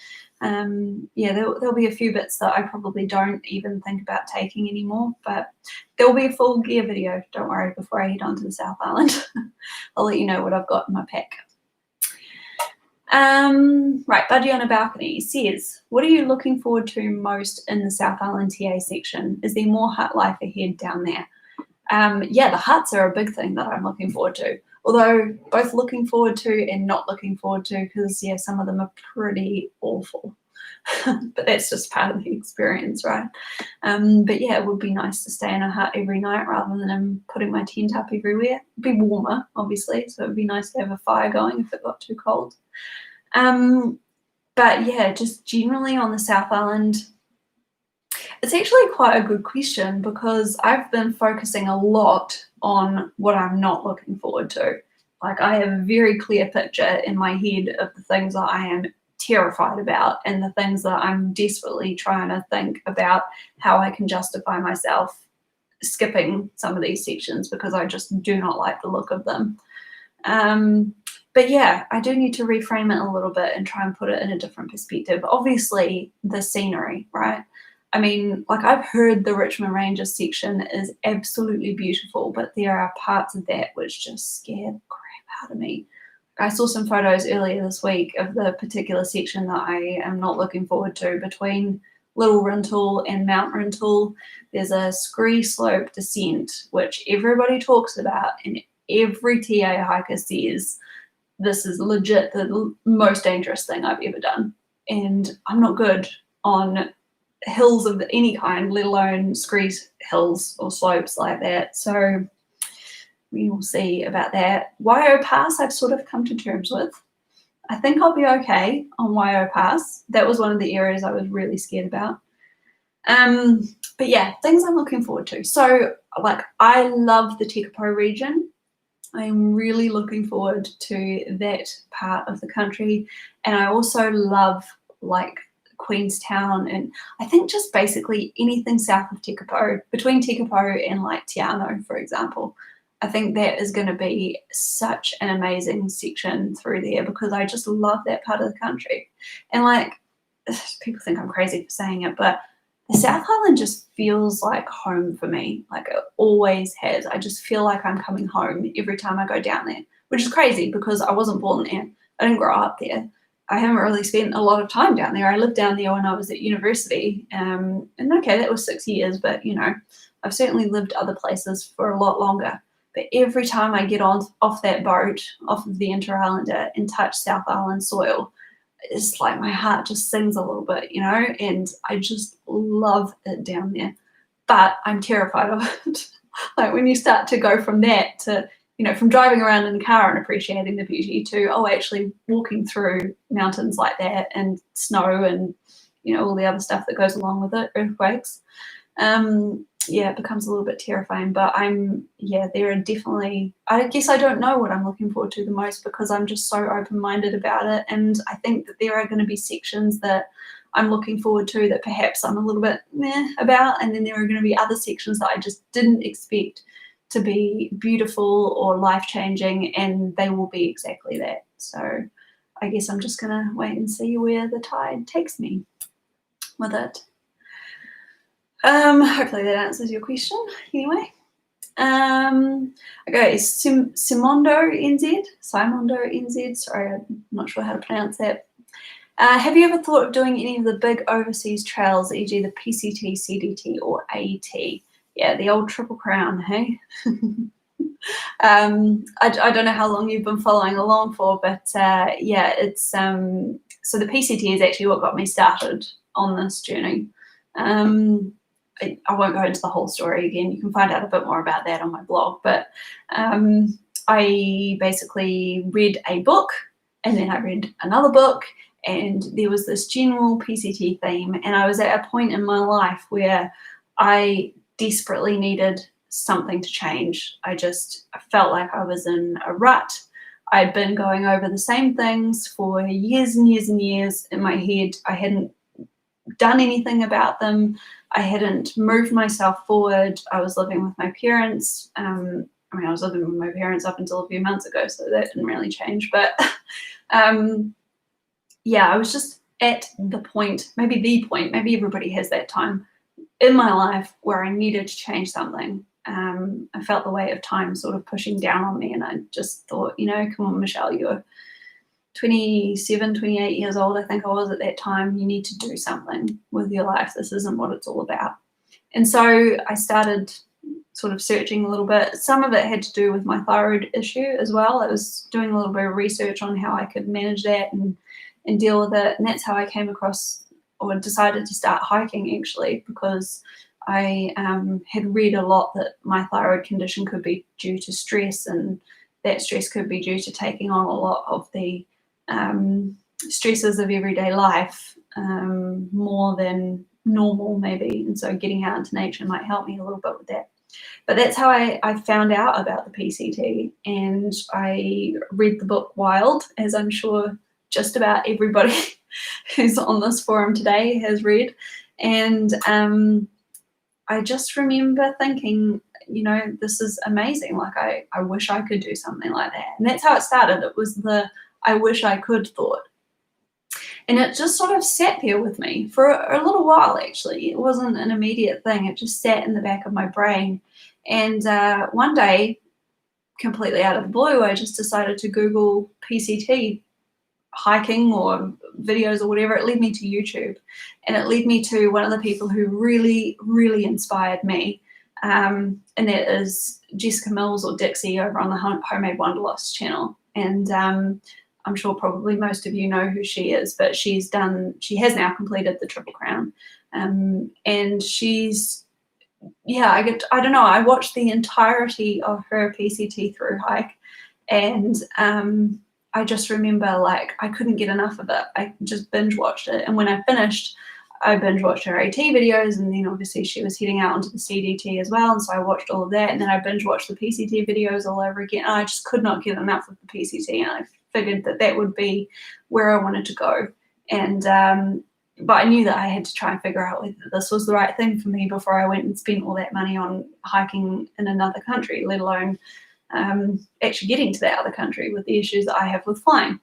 yeah, there'll be a few bits that I probably don't even think about taking anymore. But there'll be a full gear video, don't worry, before I head on to the South Island. I'll let you know what I've got in my pack. Right, Budgie on a Balcony says, what are you looking forward to most in the South Island TA section? Is there more hut life ahead down there? Yeah, the huts are a big thing that I'm looking forward to, although both looking forward to and not looking forward to, because yeah, some of them are pretty awful. But that's just part of the experience, right? But yeah, it would be nice to stay in a hut every night rather than putting my tent up everywhere. It'd be warmer, obviously, so it'd be nice to have a fire going if it got too cold. But yeah, just generally on the South Island, it's actually quite a good question because I've been focusing a lot on what I'm not looking forward to. Like, I have a very clear picture in my head of the things that I am terrified about and the things that I'm desperately trying to think about how I can justify myself skipping some of these sections because I just do not like the look of them. But yeah, I do need to reframe it a little bit and try and put it in a different perspective. Obviously, the scenery, right? I mean, like, I've heard the Richmond Ranges section is absolutely beautiful, but there are parts of that which just scare the crap out of me. I saw some photos earlier this week of the particular section that I am not looking forward to between Little Rintoul and Mount Rintoul. There's a scree slope descent, which everybody talks about, and every TA hiker says this is legit the most dangerous thing I've ever done. And I'm not good on hills of any kind, let alone scree hills or slopes like that. So we will see about that. Wyo Pass, I've sort of come to terms with. I think I'll be okay on Wyo Pass. That was one of the areas I was really scared about. But yeah, things I'm looking forward to. So, like, I love the Tekapo region. I'm really looking forward to that part of the country. And I also love, like, Queenstown, and I think just basically anything south of Tekapo, between Tekapo and like Te Anau, for example. I think that is going to be such an amazing section through there, because I just love that part of the country. And like, people think I'm crazy for saying it, but the South Island just feels like home for me. Like it always has. I just feel like I'm coming home every time I go down there, which is crazy because I wasn't born there. I didn't grow up there. I haven't really spent a lot of time down there. I lived down there when I was at university. And okay, that was 6 years, but you know, I've certainly lived other places for a lot longer. But every time I get off that boat, off of the Inter Islander and touch South Island soil, it's like my heart just sings a little bit, you know, and I just love it down there. But I'm terrified of it. Like when you start to go from that to, you know, from driving around in the car and appreciating the beauty to, oh, actually walking through mountains like that and snow and, you know, all the other stuff that goes along with it, earthquakes. Yeah, it becomes a little bit terrifying, but there are definitely, I guess I don't know what I'm looking forward to the most because I'm just so open-minded about it. And I think that there are going to be sections that I'm looking forward to that perhaps I'm a little bit meh about. And then there are going to be other sections that I just didn't expect to be beautiful or life-changing, and they will be exactly that. So I guess I'm just going to wait and see where the tide takes me with it. Hopefully that answers your question anyway. Okay, Simondo NZ, sorry, I'm not sure how to pronounce that. Have you ever thought of doing any of the big overseas trails, e.g. the PCT, CDT or AT? Yeah, the old Triple Crown, hey? I don't know how long you've been following along for, but yeah, it's, so the PCT is actually what got me started on this journey. I won't go into the whole story again. You can find out a bit more about that on my blog. But I basically read a book, and then I read another book, and there was this general PCT theme. And I was at a point in my life where I desperately needed something to change. I felt like I was in a rut. I'd been going over the same things for years and years and years in my head. I hadn't done anything about them. I hadn't moved myself forward. I was living with my parents. I mean, I was living with my parents up until a few months ago, so that didn't really change. But yeah, I was just at the point, maybe everybody has that time in my life where I needed to change something. I felt the weight of time sort of pushing down on me, and I just thought, you know, come on, Michelle, you're 27, 28 years old, I think I was at that time. You need to do something with your life. This isn't what it's all about. And so I started sort of searching a little bit. Some of it had to do with my thyroid issue as well. I was doing a little bit of research on how I could manage that and deal with it. And that's how I came across or decided to start hiking, actually, because I had read a lot that my thyroid condition could be due to stress, and that stress could be due to taking on a lot of the stresses of everyday life, more than normal maybe, and so getting out into nature might help me a little bit with that. But that's how I found out about the PCT, and I read the book Wild, as I'm sure just about everybody who's on this forum today has read. And I just remember thinking, you know, this is amazing. Like I wish I could do something like that. And that's how it started. It was the I wish I could thought. And it just sort of sat there with me for a little while, actually. It wasn't an immediate thing. It just sat in the back of my brain. And one day, completely out of the blue, I just decided to Google PCT hiking or videos or whatever. It led me to YouTube. And it led me to one of the people who really, really inspired me. And that is Jessica Mills, or Dixie, over on the Homemade Wanderlust channel. And I'm sure probably most of you know who she is, but she has now completed the Triple Crown. And she's, yeah, I don't know, I watched the entirety of her PCT through hike, and I just remember, like, I couldn't get enough of it. I just binge watched it. And when I finished, I binge watched her AT videos, and then obviously she was heading out onto the CDT as well. And so I watched all of that, and then I binge watched the PCT videos all over again. And I just could not get enough of the PCT. And I figured that would be where I wanted to go. And, but I knew that I had to try and figure out whether this was the right thing for me before I went and spent all that money on hiking in another country, let alone actually getting to that other country with the issues that I have with flying.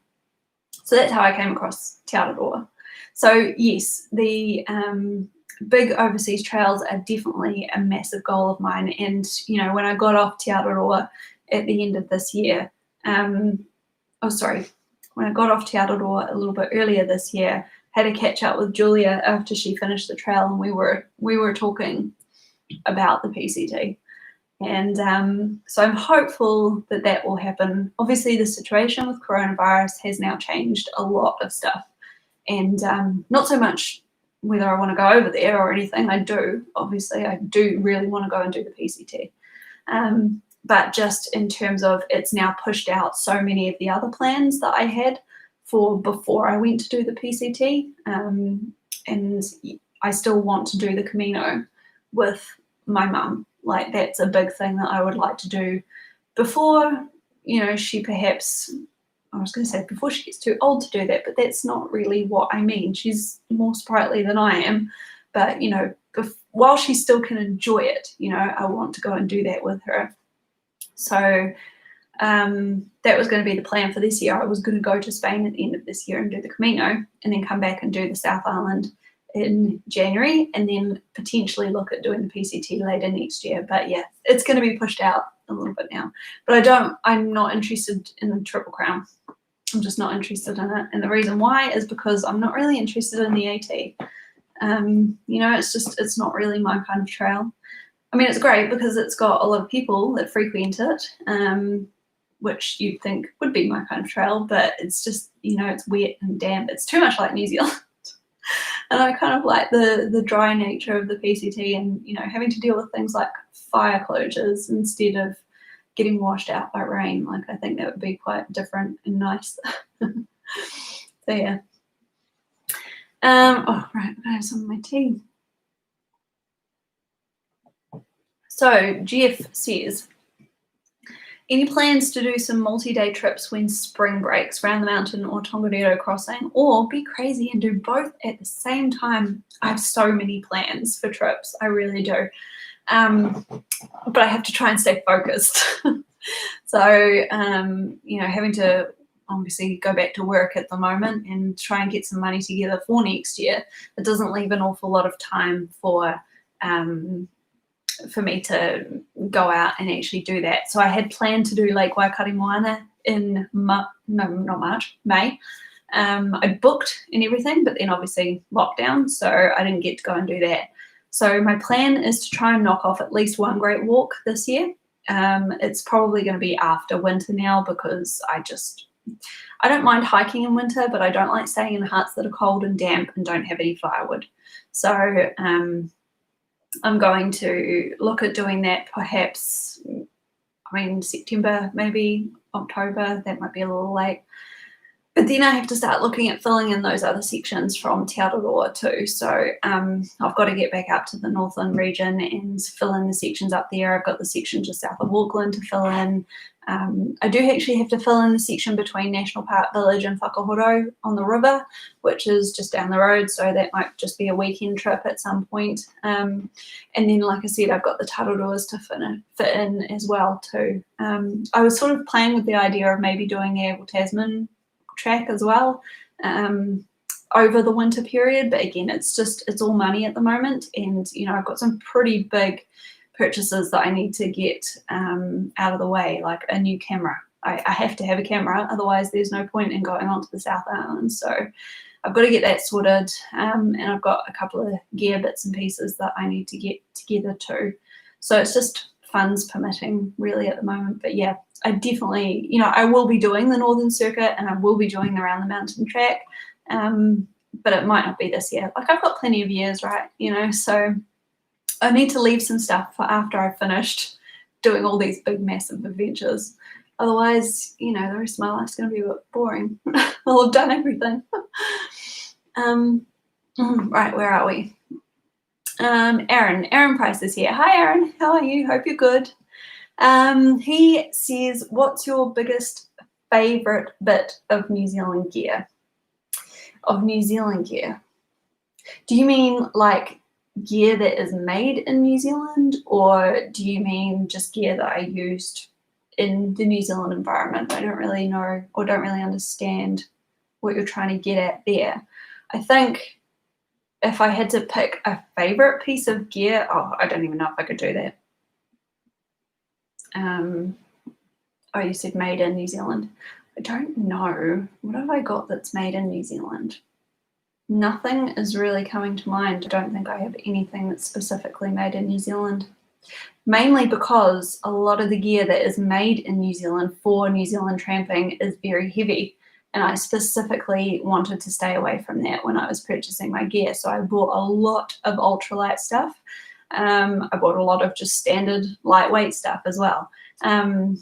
So that's how I came across Te Araroa. So yes, the big overseas trails are definitely a massive goal of mine. And, you know, when I got off Te Araroa at the end of this year, when I got off Te Araroa a little bit earlier this year, had a catch up with Julia after she finished the trail, and we were talking about the PCT. And so I'm hopeful that that will happen. Obviously, the situation with coronavirus has now changed a lot of stuff, and not so much whether I want to go over there or anything. I do really want to go and do the PCT. But just in terms of, it's now pushed out so many of the other plans that I had for before I went to do the PCT. And I still want to do the Camino with my mum. Like, that's a big thing that I would like to do before, you know, she perhaps, I was going to say before she gets too old to do that, but that's not really what I mean. She's more sprightly than I am, but, you know, while she still can enjoy it, you know, I want to go and do that with her. So that was going to be the plan for this year. I was going to go to Spain at the end of this year and do the Camino, and then come back and do the South Island in January, and then potentially look at doing the PCT later next year. But yeah, it's going to be pushed out a little bit now. But I'm not interested in the Triple Crown. I'm just not interested in it. And the reason why is because I'm not really interested in the AT. You know, it's not really my kind of trail. I mean, it's great because it's got a lot of people that frequent it, which you'd think would be my kind of trail, but it's just, you know, it's wet and damp. It's too much like New Zealand. And I kind of like the dry nature of the PCT, and, you know, having to deal with things like fire closures instead of getting washed out by rain. Like, I think that would be quite different and nice. So yeah. Oh, right, I'm gonna have some of my tea. So Jeff says, any plans to do some multi-day trips when spring breaks, round the mountain or Tongariro crossing, or be crazy and do both at the same time? I have so many plans for trips, I really do. But I have to try and stay focused. So, you know, having to obviously go back to work at the moment and try and get some money together for next year, it doesn't leave an awful lot of time for me to go out and actually do that. So I had planned to do Lake Waikaremoana in May. I booked and everything, but then obviously lockdown, so I didn't get to go and do that. So my plan is to try and knock off at least one great walk this year. It's probably going to be after winter now, because I don't mind hiking in winter, but I don't like staying in huts that are cold and damp and don't have any firewood. So I'm going to look at doing that perhaps, I mean, September, maybe October. That might be a little late. But then I have to start looking at filling in those other sections from Te Araroa too. So I've got to get back up to the Northland region and fill in the sections up there. I've got the section just south of Auckland to fill in. I do actually have to fill in the section between National Park Village and Whakahoro on the river, which is just down the road. So that might just be a weekend trip at some point. And then, like I said, I've got the Tararuas to fit in as well too. I was sort of playing with the idea of maybe doing the Abel Tasman track as well over the winter period, but again, it's all money at the moment, and you know, I've got some pretty big purchases that I need to get out of the way, like a new camera. I have to have a camera, otherwise there's no point in going on to the South Island. So I've got to get that sorted, and I've got a couple of gear bits and pieces that I need to get together too. So it's just funds permitting really at the moment. But yeah, I definitely, you know, I will be doing the Northern Circuit and I will be doing the Round the Mountain track, but it might not be this year. Like, I've got plenty of years, right? You know, so I need to leave some stuff for after I've finished doing all these big, massive adventures. Otherwise, you know, the rest of my life's going to be a bit boring. I'll have done everything. Right, where are we? Aaron Price is here. Hi, Aaron. How are you? Hope you're good. He says, what's your biggest favourite bit of New Zealand gear? Do you mean like gear that is made in New Zealand, or do you mean just gear that I used in the New Zealand environment. I don't really know or don't really understand what you're trying to get at there. I think if I had to pick a favorite piece of gear, I don't even know if I could do that. Oh, you said made in New Zealand. I don't know. What have I got that's made in New Zealand? Nothing is really coming to mind. I don't think I have anything that's specifically made in New Zealand. Mainly because a lot of the gear that is made in New Zealand for New Zealand tramping is very heavy. And I specifically wanted to stay away from that when I was purchasing my gear. So I bought a lot of ultralight stuff. I bought a lot of just standard lightweight stuff as well. And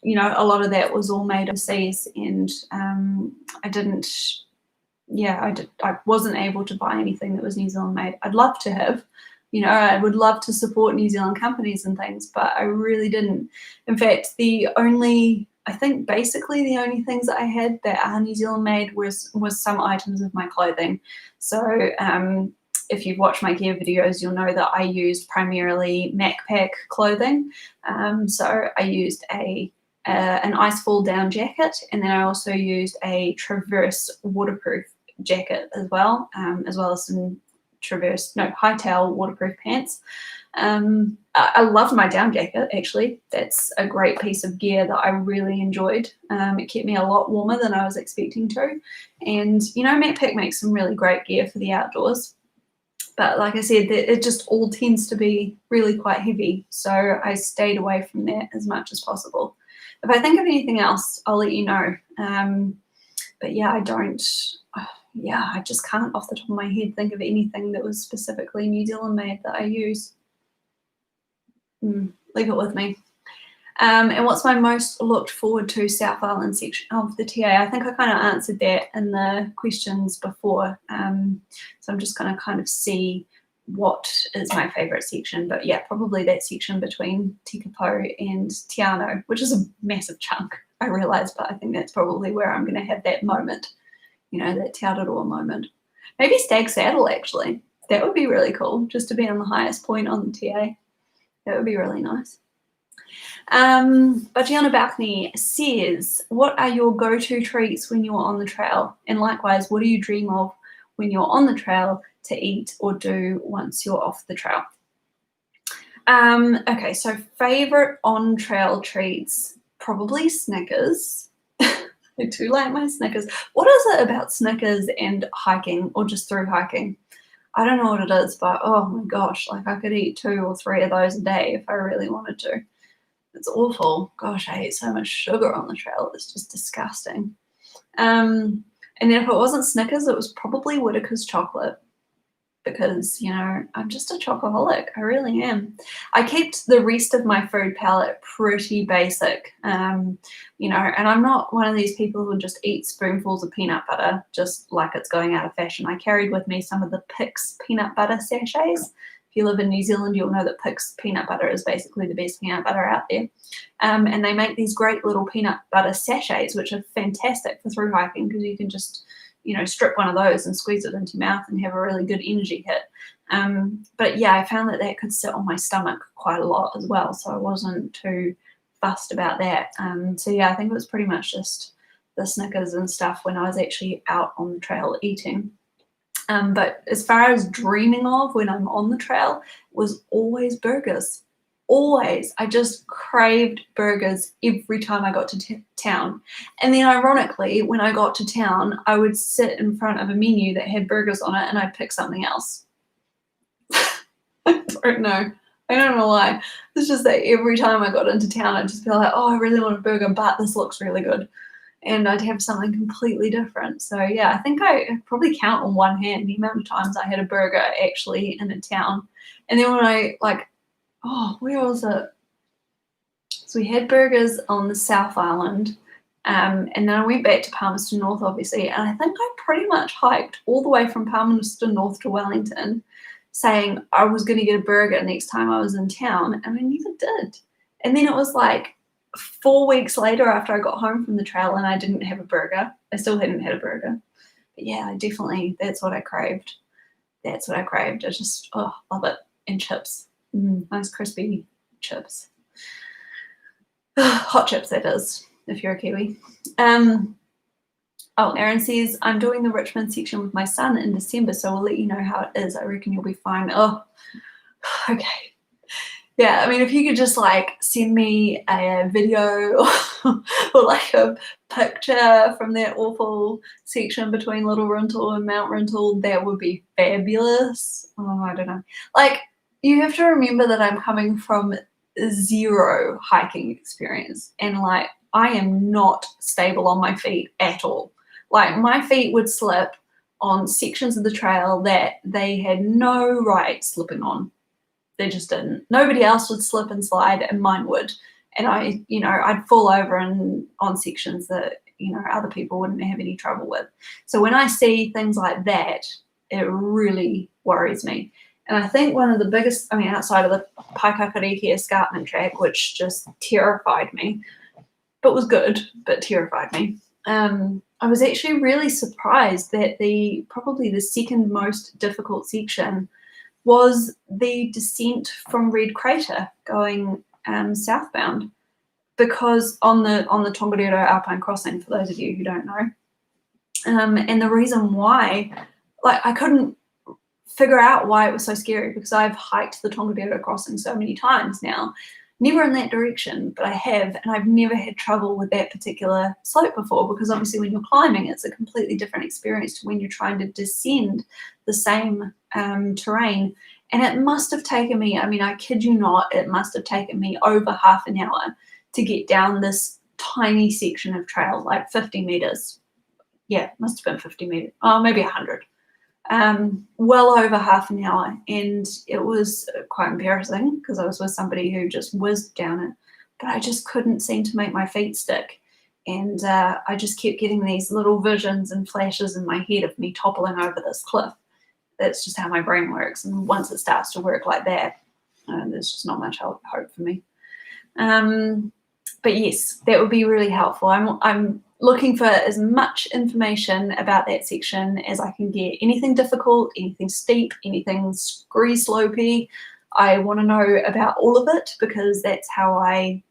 you know, a lot of that was all made overseas, and I wasn't able to buy anything that was New Zealand made. I'd love to have, you know, I would love to support New Zealand companies and things, but I really didn't. In fact, I think basically the only things that I had that are New Zealand made was some items of my clothing. So if you've watched my gear videos, you'll know that I used primarily MacPack clothing. So I used an icefall down jacket, and then I also used a Traverse waterproof jacket as well as some hightail waterproof pants. I loved my down jacket, actually. That's a great piece of gear that I really enjoyed. It kept me a lot warmer than I was expecting to. And, you know, MacPack makes some really great gear for the outdoors. But like I said, it just all tends to be really quite heavy. So I stayed away from that as much as possible. If I think of anything else, I'll let you know. But yeah, I just can't off the top of my head think of anything that was specifically New Zealand made that I use. Leave it with me. And what's my most looked forward to South Island section of the TA? I think I kind of answered that in the questions before. So I'm just going to kind of see what is my favourite section. But yeah, probably that section between Tekapo and Te Anau, which is a massive chunk, I realise, but I think that's probably where I'm going to have that moment, you know, that Te Araroa moment. Maybe Stag Saddle, actually. That would be really cool, just to be on the highest point on the TA. That would be really nice. Bagiana Balcony says, what are your go-to treats when you're on the trail? And likewise, what do you dream of when you're on the trail to eat or do once you're off the trail? Okay, so favorite on-trail treats, probably Snickers. I do like my Snickers. What is it about Snickers and hiking, or just through hiking? I don't know what it is, but oh my gosh, like I could eat 2 or 3 of those a day if I really wanted to. It's awful. Gosh, I ate so much sugar on the trail. It's just disgusting. And then if it wasn't Snickers, it was probably Whittaker's chocolate, because, you know, I'm just a chocoholic. I really am. I kept the rest of my food palette pretty basic, you know, and I'm not one of these people who just eat spoonfuls of peanut butter just like it's going out of fashion. I carried with me some of the Pix peanut butter sachets. If you live in New Zealand, you'll know that Pix peanut butter is basically the best peanut butter out there. And they make these great little peanut butter sachets, which are fantastic for through hiking, because you can just, you know, strip one of those and squeeze it into your mouth and have a really good energy hit. But yeah, I found that could sit on my stomach quite a lot as well, so I wasn't too fussed about that. So yeah, I think it was pretty much just the Snickers and stuff when I was actually out on the trail eating. But as far as dreaming of when I'm on the trail, was always burgers. Always. I just craved burgers every time I got to town. And then ironically, when I got to town, I would sit in front of a menu that had burgers on it and I'd pick something else. I don't know. I don't know why. It's just that every time I got into town, I'd just be like, oh, I really want a burger, but this looks really good. And I'd have something completely different. So yeah, I think I probably count on one hand the amount of times I had a burger actually in a town. And then when I where was it? So we had burgers on the South Island, and then I went back to Palmerston North, obviously, and I think I pretty much hiked all the way from Palmerston North to Wellington, saying I was going to get a burger next time I was in town, and I never did. And then it was like 4 weeks later after I got home from the trail and I didn't have a burger. I still hadn't had a burger. But yeah, that's what I craved. That's what I craved. I just, love it. And chips. Nice crispy chips. Hot chips, that is, if you're a Kiwi. Oh, Aaron says, I'm doing the Richmond section with my son in December, so we'll let you know how it is. I reckon you'll be fine. Oh, okay. Yeah, I mean, if you could just like send me a video or like a picture from that awful section between Little Rintle and Mount Rintle, that would be fabulous. Oh, I don't know. Like, you have to remember that I'm coming from 0 hiking experience, and like, I am not stable on my feet at all. Like, my feet would slip on sections of the trail that they had no right slipping on. They just didn't. Nobody else would slip and slide, and mine would. And I'd fall over on sections that, other people wouldn't have any trouble with. So when I see things like that, it really worries me. And I think one of the biggest, outside of the Paikakariki escarpment track, which just terrified me, but was good, but terrified me. I was actually really surprised that probably the second most difficult section was the descent from Red Crater going southbound, because on the Tongariro Alpine Crossing, for those of you who don't know, and the reason why, like, I couldn't figure out why it was so scary, because I've hiked the Tongariro Crossing so many times now, never in that direction, but I have, and I've never had trouble with that particular slope before, because obviously when you're climbing, it's a completely different experience to when you're trying to descend the same terrain. And it must have taken me, I kid you not, it must have taken me over half an hour to get down this tiny section of trail, like 50 meters. Yeah, must have been 50 meters, maybe 100. Well over half an hour, and it was quite embarrassing because I was with somebody who just whizzed down it, but I just couldn't seem to make my feet stick, and I just kept getting these little visions and flashes in my head of me toppling over this cliff. That's just how my brain works, and once it starts to work like that, there's just not much hope for me. But yes, that would be really helpful. I'm looking for as much information about that section as I can get. Anything difficult, anything steep, anything scree slopey, I want to know about all of it, because that's how I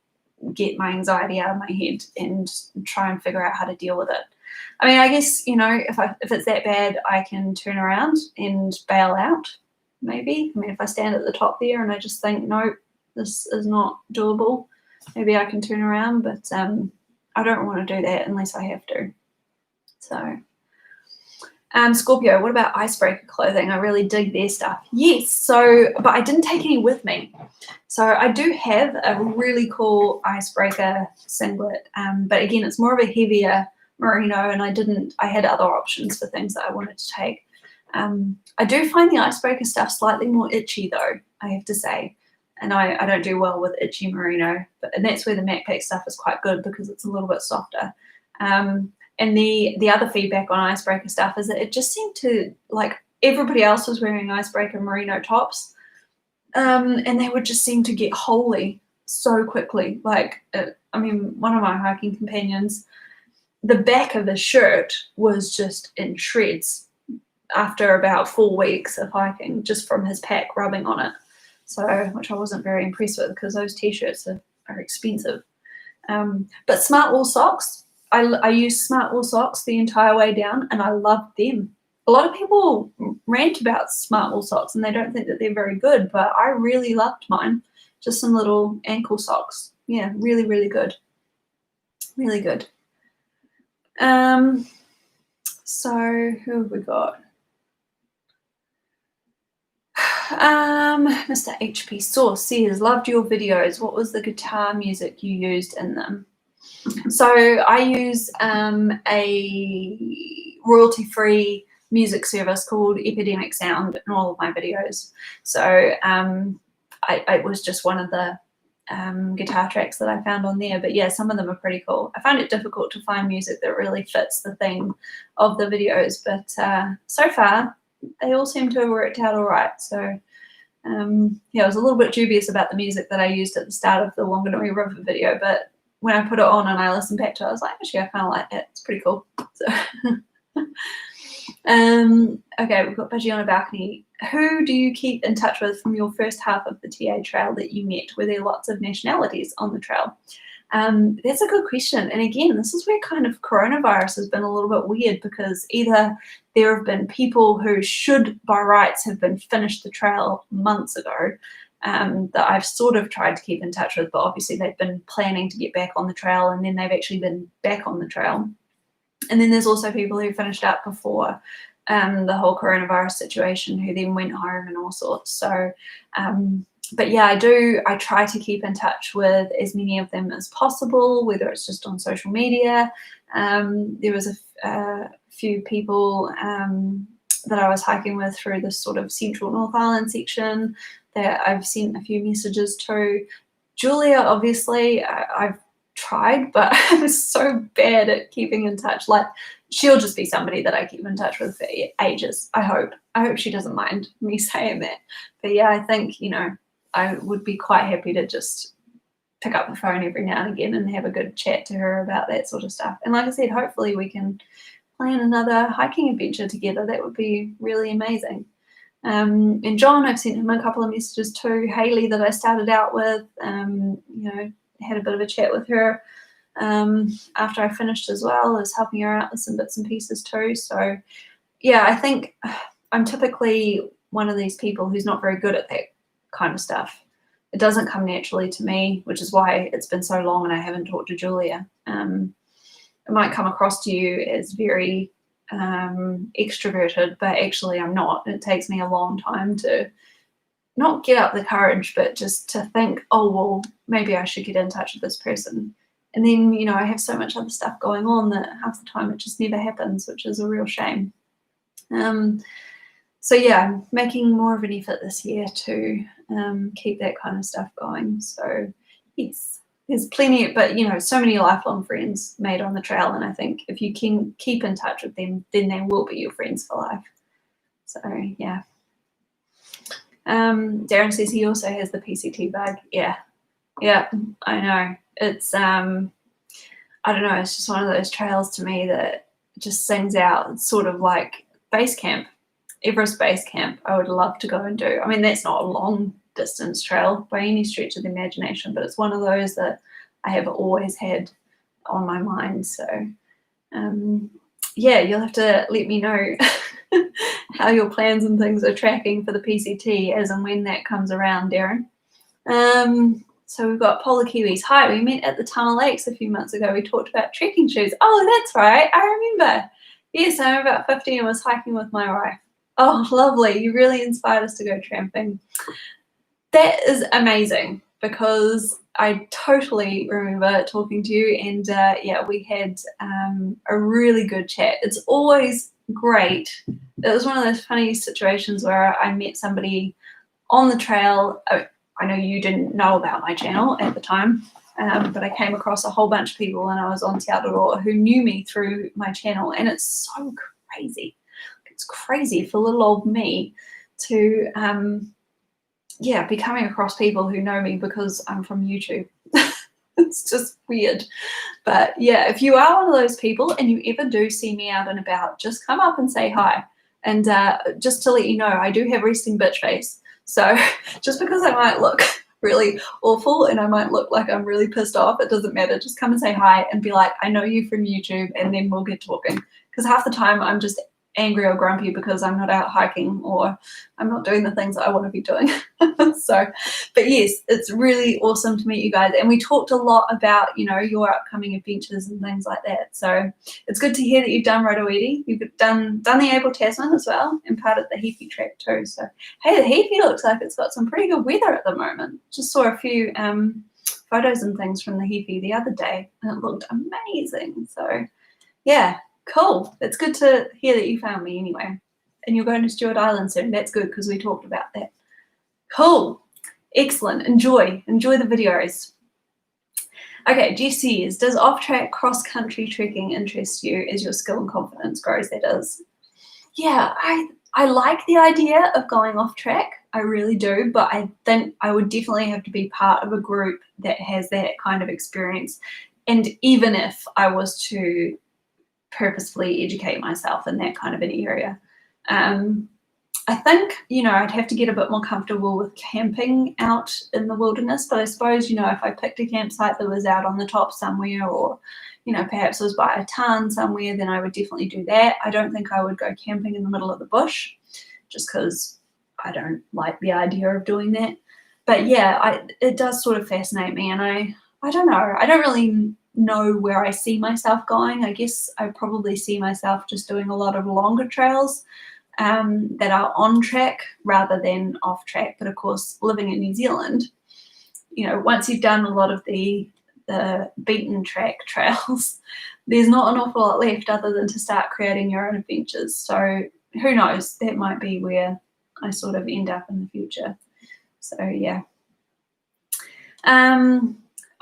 get my anxiety out of my head and try and figure out how to deal with it. I guess, if it's that bad, I can turn around and bail out, maybe. If I stand at the top there and I just think, no, this is not doable, maybe I can turn around, but I don't want to do that unless I have to. So, Scorpio, what about Icebreaker clothing? I really dig their stuff. Yes, but I didn't take any with me. So I do have a really cool Icebreaker singlet, but again, it's more of a heavier merino, and I had other options for things that I wanted to take. I do find the Icebreaker stuff slightly more itchy though, I have to say. And I don't do well with itchy merino, and that's where the MacPack stuff is quite good, because it's a little bit softer. And the other feedback on Icebreaker stuff is that it just seemed to, like, everybody else was wearing Icebreaker merino tops, and they would just seem to get holey so quickly. Like, one of my hiking companions, the back of the shirt was just in shreds after about 4 weeks of hiking, just from his pack rubbing on it. So, which I wasn't very impressed with, because those t-shirts are expensive. But smart wool socks, I use smart wool socks the entire way down, and I love them. A lot of people rant about smart wool socks and they don't think that they're very good, but I really loved mine. Just some little ankle socks. Yeah, really, really good. Really good. So who have we got? Mr. HP Source says, loved your videos. What was the guitar music you used in them? So I use a royalty-free music service called Epidemic Sound in all of my videos. So it was just one of the guitar tracks that I found on there. But yeah, some of them are pretty cool. I find it difficult to find music that really fits the theme of the videos, but so far they all seem to have worked out all right. So yeah, I was a little bit dubious about the music that I used at the start of the Whanganui River video, but when I put it on and I listened back to it, I was like, actually, I kind of like that. It's pretty cool. So okay, we've got Budgie on a balcony. Who do you keep in touch with from your first half of the TA trail that you met? Were there lots of nationalities on the trail? That's a good question. And again, this is where kind of coronavirus has been a little bit weird, because either there have been people who should by rights have been finished the trail months ago, that I've sort of tried to keep in touch with, but obviously they've been planning to get back on the trail, and then they've actually been back on the trail. And then there's also people who finished up before the whole coronavirus situation, who then went home and all sorts. So, but yeah, I try to keep in touch with as many of them as possible, whether it's just on social media. There was a few people that I was hiking with through this sort of central North Island section that I've sent a few messages to. Julia, obviously, I've tried, but I'm so bad at keeping in touch. Like, she'll just be somebody that I keep in touch with for ages. I hope she doesn't mind me saying that. But yeah, I think, you know, I would be quite happy to just pick up the phone every now and again and have a good chat to her about that sort of stuff. And like I said, hopefully we can plan another hiking adventure together. That would be really amazing. And John, I've sent him a couple of messages too. Haley, that I started out with, you know, had a bit of a chat with her after I finished as well, as helping her out with some bits and pieces too. So yeah, I think I'm typically one of these people who's not very good at that kind of stuff. It doesn't come naturally to me, which is why it's been so long and I haven't talked to Julia. It might come across to you as very extroverted, but actually I'm not. It takes me a long time to not get up the courage, but just to think, oh, well, maybe I should get in touch with this person. And then, you know, I have so much other stuff going on that half the time it just never happens, which is a real shame. So yeah, I'm making more of an effort this year to keep that kind of stuff going. So yes, there's plenty, but you know, so many lifelong friends made on the trail, and I think if you can keep in touch with them, then they will be your friends for life. So yeah. Darren says he also has the PCT bug. Yeah, I know. It's I don't know, it's just one of those trails to me that just sings out. It's sort of like base camp, Everest base camp. I would love to go and do. I mean, that's not a long distance trail by any stretch of the imagination, but it's one of those that I have always had on my mind. So yeah, you'll have to let me know how your plans and things are tracking for the PCT as and when that comes around, Darren. So we've got Polar Kiwis. Hi, we met at the Tunnel Lakes a few months ago. We talked about trekking shoes. Oh, that's right. I remember. Yes, I'm about 50 and was hiking with my wife. Oh, lovely. You really inspired us to go tramping. That is amazing, because I totally remember talking to you, and yeah, we had a really good chat. It's always great. It was one of those funny situations where I met somebody on the trail. I know you didn't know about my channel at the time, but I came across a whole bunch of people, and I was on Te Araroa, who knew me through my channel, and it's so crazy. It's crazy for little old me to yeah, be coming across people who know me because I'm from YouTube. It's just weird. But yeah, if you are one of those people and you ever do see me out and about, just come up and say hi. And just to let you know, I do have resting bitch face. So just because I might look really awful and I might look like I'm really pissed off, it doesn't matter. Just come and say hi and be like, I know you from YouTube, and then we'll get talking. Because half the time I'm just angry or grumpy because I'm not out hiking or I'm not doing the things that I want to be doing. So, but yes, it's really awesome to meet you guys. And we talked a lot about, you know, your upcoming adventures and things like that. So it's good to hear that you've done Rotoiti. You've done the Able Tasman as well, and part of the Heaphy track too. So, hey, the Heaphy looks like it's got some pretty good weather at the moment. Just saw a few photos and things from the Heaphy the other day, and it looked amazing. So yeah, cool. It's good to hear that you found me anyway. And you're going to Stewart Island soon. That's good, because we talked about that. Cool. Excellent. Enjoy the videos. Okay, Jess says, does off-track cross-country trekking interest you as your skill and confidence grows? That is. Yeah, I like the idea of going off-track. I really do, but I think I would definitely have to be part of a group that has that kind of experience. And even if I was to purposefully educate myself in that kind of an area, I think, I'd have to get a bit more comfortable with camping out in the wilderness, but I suppose, if I picked a campsite that was out on the top somewhere, or, perhaps it was by a tarn somewhere, then I would definitely do that. I don't think I would go camping in the middle of the bush, just because I don't like the idea of doing that. But yeah, it does sort of fascinate me, and I don't know. I don't really know where I see myself going. I guess I probably see myself just doing a lot of longer trails that are on track rather than off track. But of course, living in New Zealand, once you've done a lot of the beaten track trails, there's not an awful lot left other than to start creating your own adventures. So who knows? That might be where I sort of end up in the future. So yeah.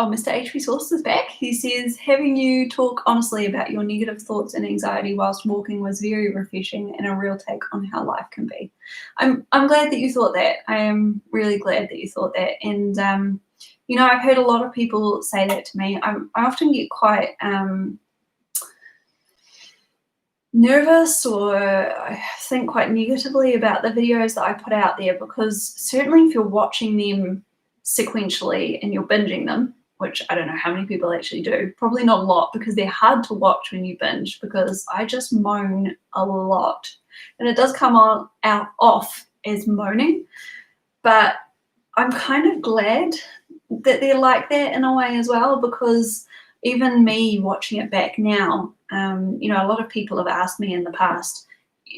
Mr. HP Source is back. He says, having you talk honestly about your negative thoughts and anxiety whilst walking was very refreshing and a real take on how life can be. I'm glad that you thought that. I am really glad that you thought that. And, I've heard a lot of people say that to me. I often get quite nervous, or I think quite negatively about the videos that I put out there, because certainly if you're watching them sequentially and you're binging them, which I don't know how many people actually do, probably not a lot, because they're hard to watch when you binge, because I just moan a lot. And it does come off as moaning, but I'm kind of glad that they're like that in a way as well, because even me watching it back now, a lot of people have asked me in the past,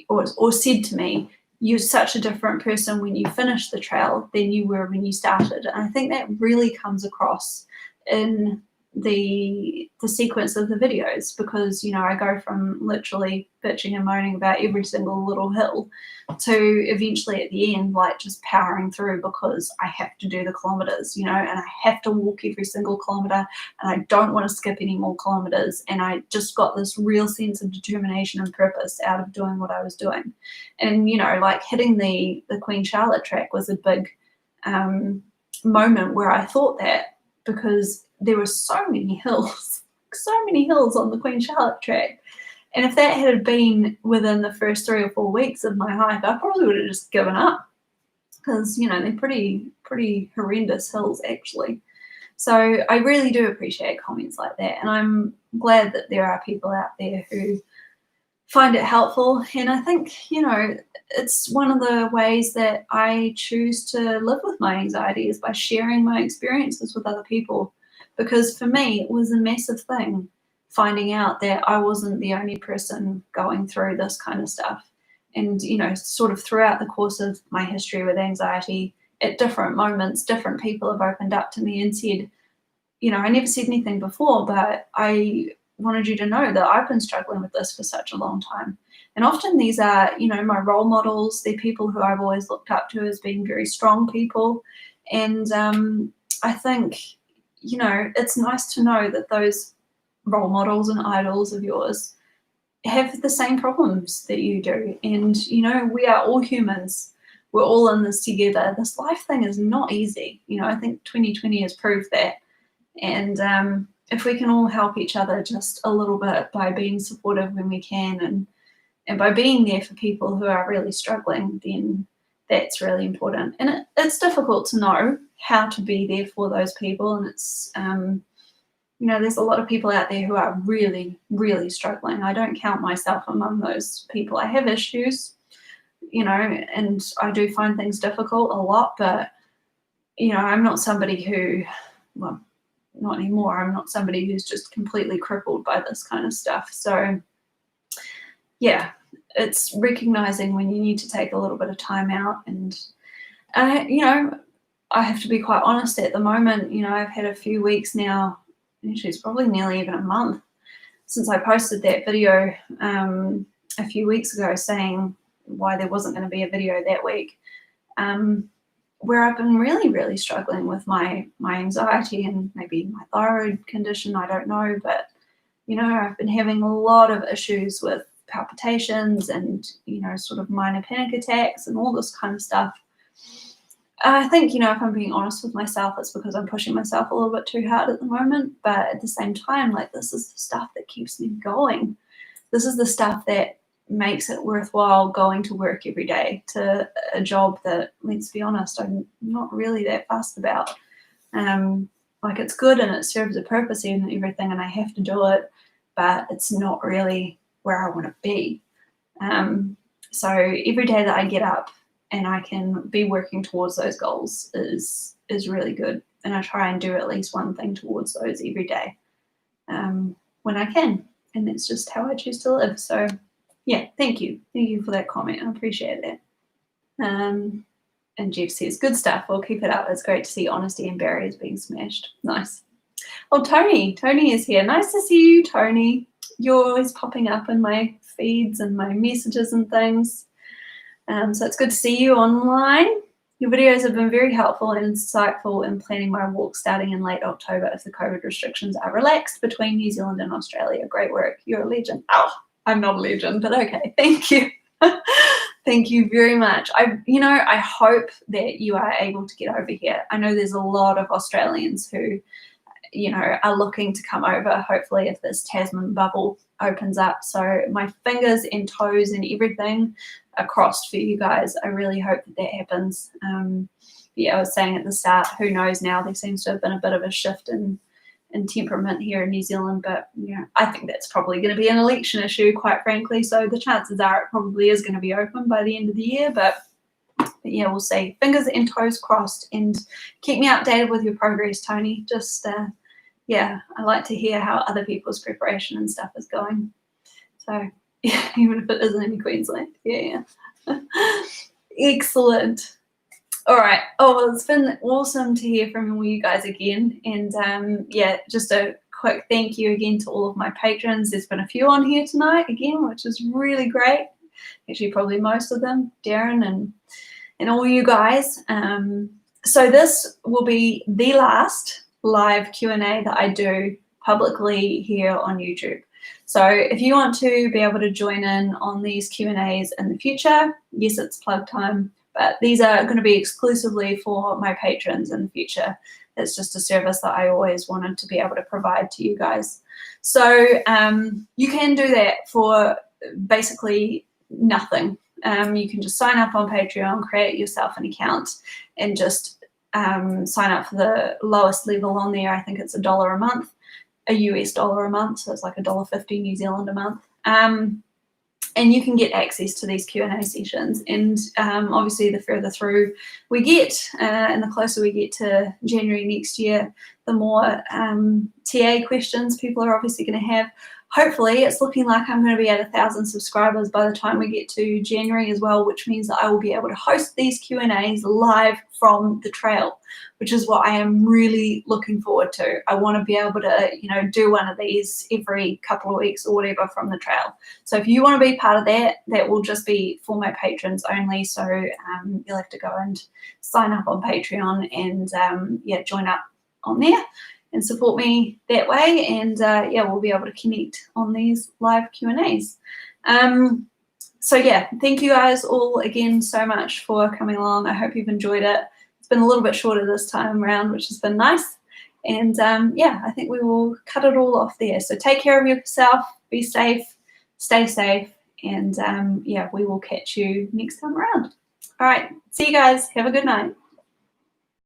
or said to me, you're such a different person when you finish the trail than you were when you started. And I think that really comes across in the sequence of the videos, because I go from literally bitching and moaning about every single little hill to eventually at the end like just powering through, because I have to do the kilometers, and I have to walk every single kilometer, and I don't want to skip any more kilometers, and I just got this real sense of determination and purpose out of doing what I was doing. And like hitting the Queen Charlotte track was a big moment where I thought that, because there were so many hills on the Queen Charlotte track. And if that had been within the first 3 or 4 weeks of my hike, I probably would have just given up, because, they're pretty horrendous hills actually. So I really do appreciate comments like that. And I'm glad that there are people out there who find it helpful. And I think, it's one of the ways that I choose to live with my anxiety, is by sharing my experiences with other people. Because for me, it was a massive thing finding out that I wasn't the only person going through this kind of stuff. And, sort of throughout the course of my history with anxiety, at different moments, different people have opened up to me and said, I never said anything before, but I wanted you to know that I've been struggling with this for such a long time. And often these are, my role models. They're people who I've always looked up to as being very strong people. And I think, it's nice to know that those role models and idols of yours have the same problems that you do. And, we are all humans. We're all in this together. This life thing is not easy. I think 2020 has proved that. And if we can all help each other just a little bit by being supportive when we can, and by being there for people who are really struggling, then that's really important. And it's difficult to know how to be there for those people. And it's, there's a lot of people out there who are really, really struggling. I don't count myself among those people. I have issues, and I do find things difficult a lot, but, I'm not somebody who, well, not anymore. I'm not somebody who's just completely crippled by this kind of stuff. So yeah, it's recognizing when you need to take a little bit of time out. And, I have to be quite honest at the moment. I've had a few weeks now, actually it's probably nearly even a month since I posted that video a few weeks ago saying why there wasn't going to be a video that week, where I've been really, really struggling with my anxiety and maybe my thyroid condition. I don't know, but, I've been having a lot of issues with palpitations and, sort of minor panic attacks and all this kind of stuff. I think, if I'm being honest with myself, it's because I'm pushing myself a little bit too hard at the moment. But at the same time, like, this is the stuff that keeps me going. This is the stuff that makes it worthwhile going to work every day to a job that, let's be honest, I'm not really that fussed about. Like, it's good and it serves a purpose and everything, and I have to do it, but it's not really where I want to be. So every day that I get up and I can be working towards those goals is really good, and I try and do at least one thing towards those every day when I can, and that's just how I choose to live. So yeah, thank you for that comment. I appreciate that. And Jeff says, good stuff, we'll keep it up. It's great to see honesty and barriers being smashed. Nice. Oh, Tony is here. Nice to see you, Tony. You're always popping up in my feeds and my messages and things. So it's good to see you online. Your videos have been very helpful and insightful in planning my walk starting in late October if the COVID restrictions are relaxed between New Zealand and Australia. Great work. You're a legend. Oh, I'm not a legend, but okay. Thank you. Thank you very much. I hope that you are able to get over here. I know there's a lot of Australians who, are looking to come over, hopefully, if this Tasman bubble opens up. So my fingers and toes and everything are crossed for you guys. I really hope that happens. Yeah, I was saying at the start, who knows now? There seems to have been a bit of a shift in temperament here in New Zealand, but I think that's probably going to be an election issue, quite frankly. So the chances are it probably is going to be open by the end of the year, but yeah, we'll see. Fingers and toes crossed, and keep me updated with your progress, Tony. Just yeah, I like to hear how other people's preparation and stuff is going. So yeah, even if it isn't in Queensland. Yeah. Excellent. All right. Oh, well, it's been awesome to hear from you guys again. And yeah, just a quick thank you again to all of my patrons. There's been a few on here tonight again, which is really great. Actually, probably most of them, Darren and all you guys. So this will be the last live Q&A that I do publicly here on YouTube. So if you want to be able to join in on these Q&As in the future, yes, it's plug time, but these are going to be exclusively for my patrons in the future. It's just a service that I always wanted to be able to provide to you guys. So you can do that for basically nothing. You can just sign up on Patreon, create yourself an account, and just sign up for the lowest level on there. I think it's $1 a month, a US dollar a month, so it's like $1.50 New Zealand a month. And you can get access to these Q&A sessions. And obviously, the further through we get, and the closer we get to January next year, the more TA questions people are obviously going to have. Hopefully, it's looking like I'm going to be at 1,000 subscribers by the time we get to January as well, which means that I will be able to host these Q&As live from the trail, which is what I am really looking forward to. I want to be able to, do one of these every couple of weeks or whatever from the trail. So if you want to be part of that, that will just be for my patrons only. So you'll have to go and sign up on Patreon and yeah, join up on there and support me that way, and yeah, we'll be able to connect on these live Q&As. So yeah, thank you guys all again so much for coming along. I hope you've enjoyed it. It's been a little bit shorter this time around, which has been nice. And yeah, I think we will cut it all off there. So take care of yourself, be safe, stay safe, and yeah, we will catch you next time around. All right, see you guys. Have a good night.